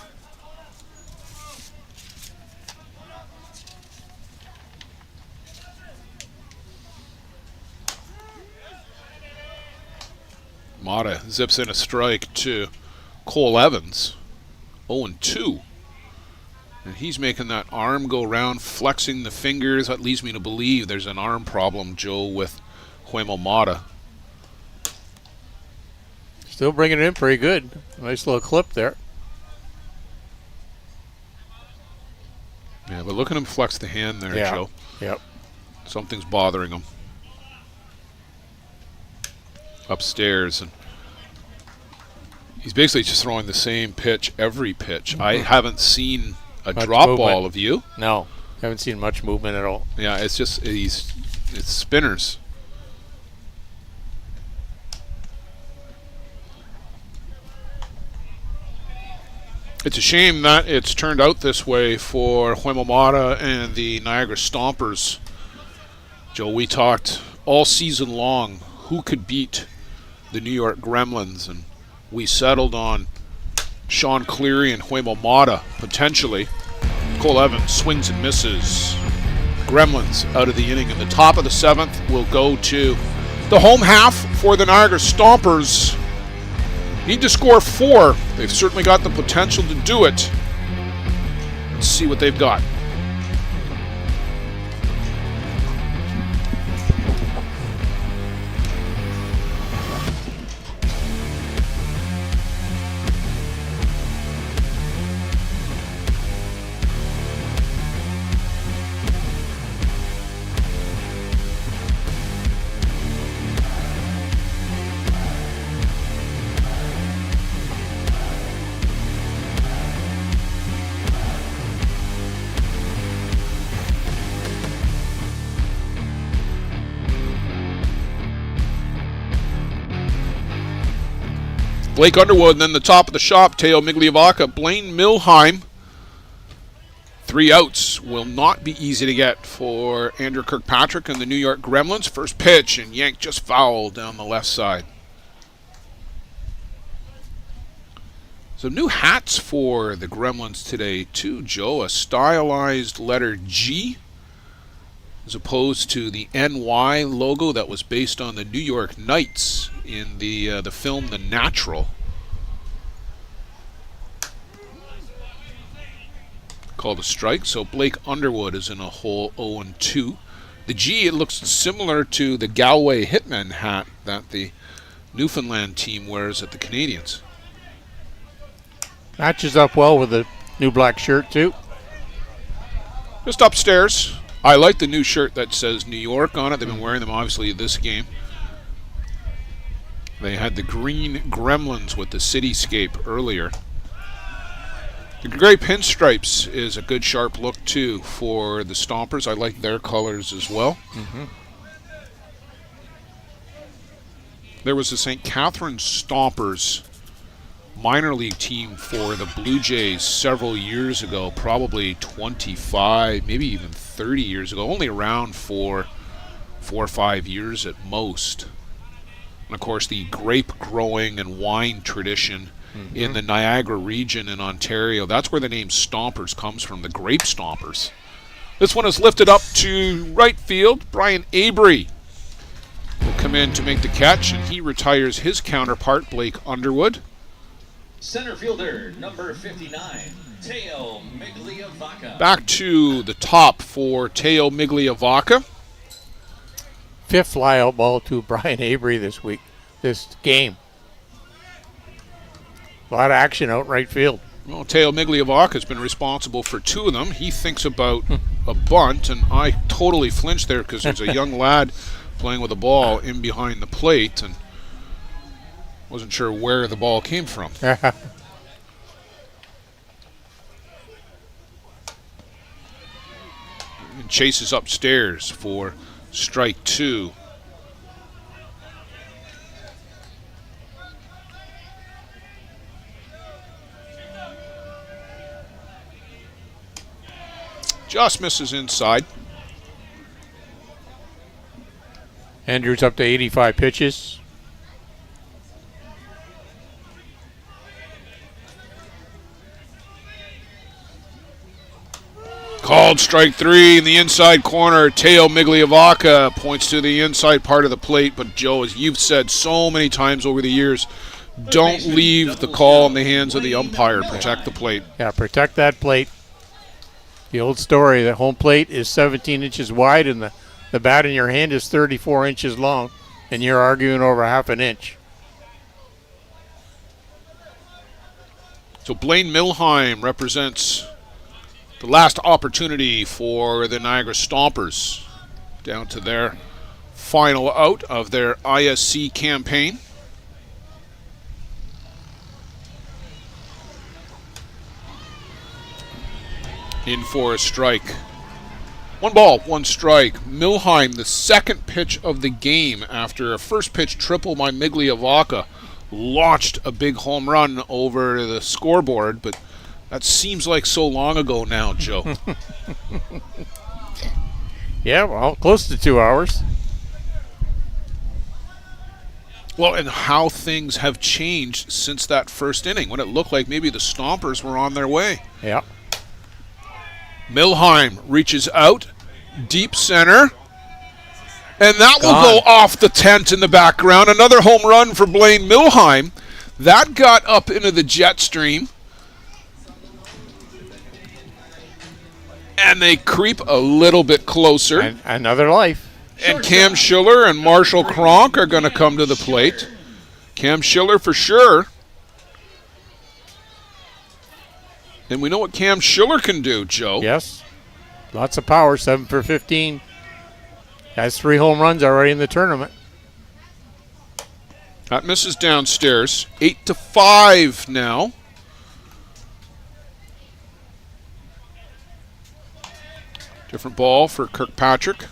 Mata zips in a strike to Cole Evans, 0-2. And he's making that arm go round, flexing the fingers. That leads me to believe there's an arm problem, Joe, with Huemo Mata. Still bringing it in pretty good. Nice little clip there. Yeah, but look at him flex the hand there, Yeah. Joe. Yep. Something's bothering him. Upstairs, and he's basically just throwing the same pitch every pitch. I haven't seen a Much drop movement. ball of you. No, haven't seen much movement at all. Yeah, it's just it's spinners. It's a shame that it's turned out this way for Huemo Mata and the Niagara Stompers. Joe, we talked all season long who could beat the New York Gremlins, and we settled on Sean Cleary and Huemo Mata, potentially. Cole Evans swings and misses. Gremlins out of the inning. In the top of the 7th will go to the home half for the Niagara Stompers. Need to score 4. They've certainly got the potential to do it. Let's see what they've got. Blake Underwood, and then the top of the shop, Teo Migliavaca, Blaine Milheim. 3 outs will not be easy to get for Andrew Kirkpatrick and the New York Gremlins. First pitch, and Yank just fouled down the left side. So new hats for the Gremlins today too, Joe. A stylized letter G as opposed to the NY logo that was based on the New York Knights in the film The Natural. Called a strike, so Blake Underwood is in a hole 0-2. The G, it looks similar to the Galway Hitmen hat that the Newfoundland team wears at the Canadiens. Matches up well with the new black shirt too. Just upstairs. I like the new shirt that says New York on it. They've been wearing them obviously this game. They had the green Gremlins with the cityscape earlier. The gray pinstripes is a good sharp look too for the Stompers. I like their colors as well. There was a St. Catharines Stompers minor league team for the Blue Jays several years ago, probably 25, maybe even 30 years ago, only around for 4 or 5 years at most. And of course the grape growing and wine tradition in the Niagara region in Ontario, that's where the name Stompers comes from, the Grape Stompers. This one is lifted up to right field. Brian Avery will come in to make the catch, and he retires his counterpart, Blake Underwood. Center fielder, number 59, Teo Migliavaca. Back to the top for Teo Migliavaca. 5th flyout ball to Brian Avery this game. A lot of action out right field. Well, Teo Migliavaca has been responsible for 2 of them. He thinks about a bunt, and I totally flinched there because there's a young lad playing with a ball in behind the plate and wasn't sure where the ball came from. And chases upstairs for strike 2. Just misses inside. Andrews up to 85 pitches. Called strike 3 in the inside corner. Teo Migliavaca points to the inside part of the plate. But, Joe, as you've said so many times over the years, don't leave the call in the hands of the umpire. Protect the plate. Yeah, protect that plate. The old story, the home plate is 17 inches wide and the bat in your hand is 34 inches long, and you're arguing over half an inch. So Blaine Milheim represents the last opportunity for the Niagara Stompers down to their final out of their ISC campaign. In for a strike. 1 ball, 1 strike. Milheim, the second pitch of the game after a first pitch triple by Migliavaca, launched a big home run over the scoreboard, but that seems like so long ago now, Joe. Yeah, well, close to 2 hours. Well, and how things have changed since that first inning when it looked like maybe the Stompers were on their way. Yeah. Milheim reaches out, deep center, and that will go off the tent in the background. Another home run for Blaine Milheim. That got up into the jet stream. And they creep a little bit closer. And another life. And Cam Schiller and Marshall Kronk are going to come to the plate. Cam Schiller for sure. And we know what Cam Schiller can do, Joe. Yes. Lots of power, 7 for 15. Has 3 home runs already in the tournament. That misses downstairs. 8-5 now. Different ball for Kirkpatrick.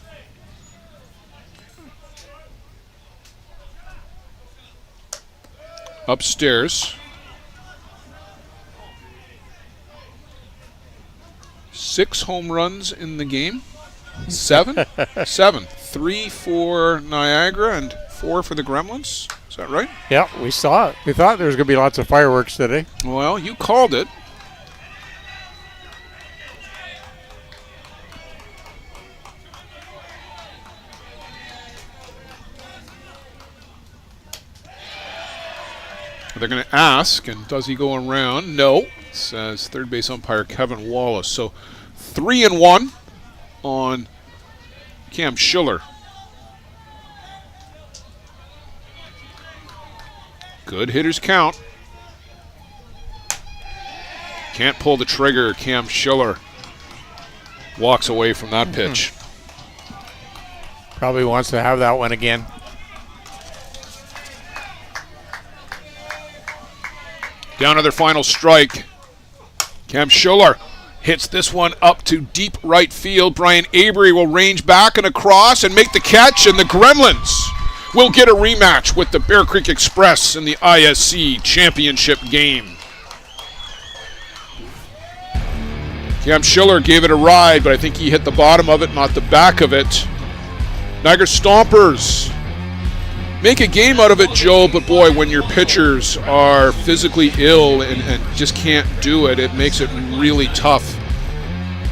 Upstairs. 6 home runs in the game. 7? 7. 3 for Niagara and 4 for the Gremlins. Is that right? Yeah, we saw it. We thought there was going to be lots of fireworks today. Well, you called it. They're going to ask, and does he go around? No, says third base umpire Kevin Wallace. So 3-1 on Cam Schiller. Good hitters count. Can't pull the trigger. Cam Schiller walks away from that pitch. Probably wants to have that one again. Down to their final strike. Cam Schiller hits this one up to deep right field. Brian Avery will range back and across and make the catch, and the Gremlins will get a rematch with the Bear Creek Express in the ISC championship game. Cam Schiller gave it a ride, but I think he hit the bottom of it, not the back of it. Niagara Stompers make a game out of it, Joe, but boy, when your pitchers are physically ill and just can't do it, it makes it really tough.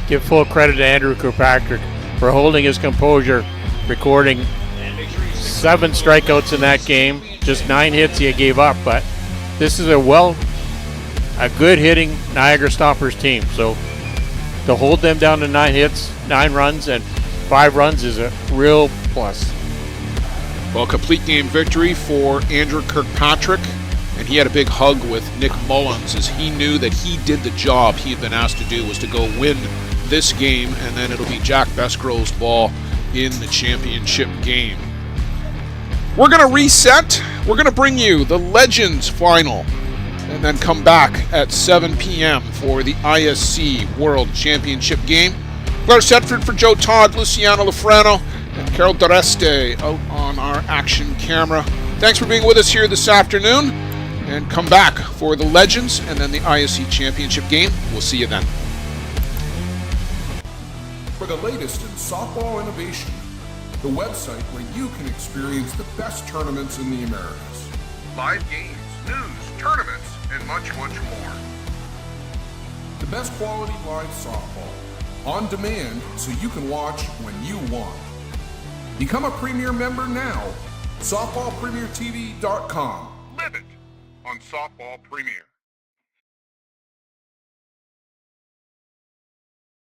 Give full credit to Andrew Kirkpatrick for holding his composure, recording 7 strikeouts in that game, just 9 hits he gave up, but this is a good hitting Niagara Stompers team, so to hold them down to 9 hits, 9 runs, and 5 runs is a real plus. Well, complete game victory for Andrew Kirkpatrick, and he had a big hug with Nick Mullins as he knew that he did the job he had been asked to do, was to go win this game, and then it'll be Jack Besgrove's ball in the championship game. We're going to reset. We're going to bring you the Legends final and then come back at 7 p.m. for the ISC World Championship game. Claire Setford for Joe Todd, Luciano Lafrano, and Carol Doreste out on our action camera. Thanks for being with us here this afternoon, and come back for the Legends and then the ISC Championship game. We'll see you then. For the latest in softball innovation, the website where you can experience the best tournaments in the Americas. Live games, news, tournaments, and much, much more. The best quality live softball, on demand so you can watch when you want. Become a Premier member now. SoftballPremierTV.com. Live it on Softball Premier.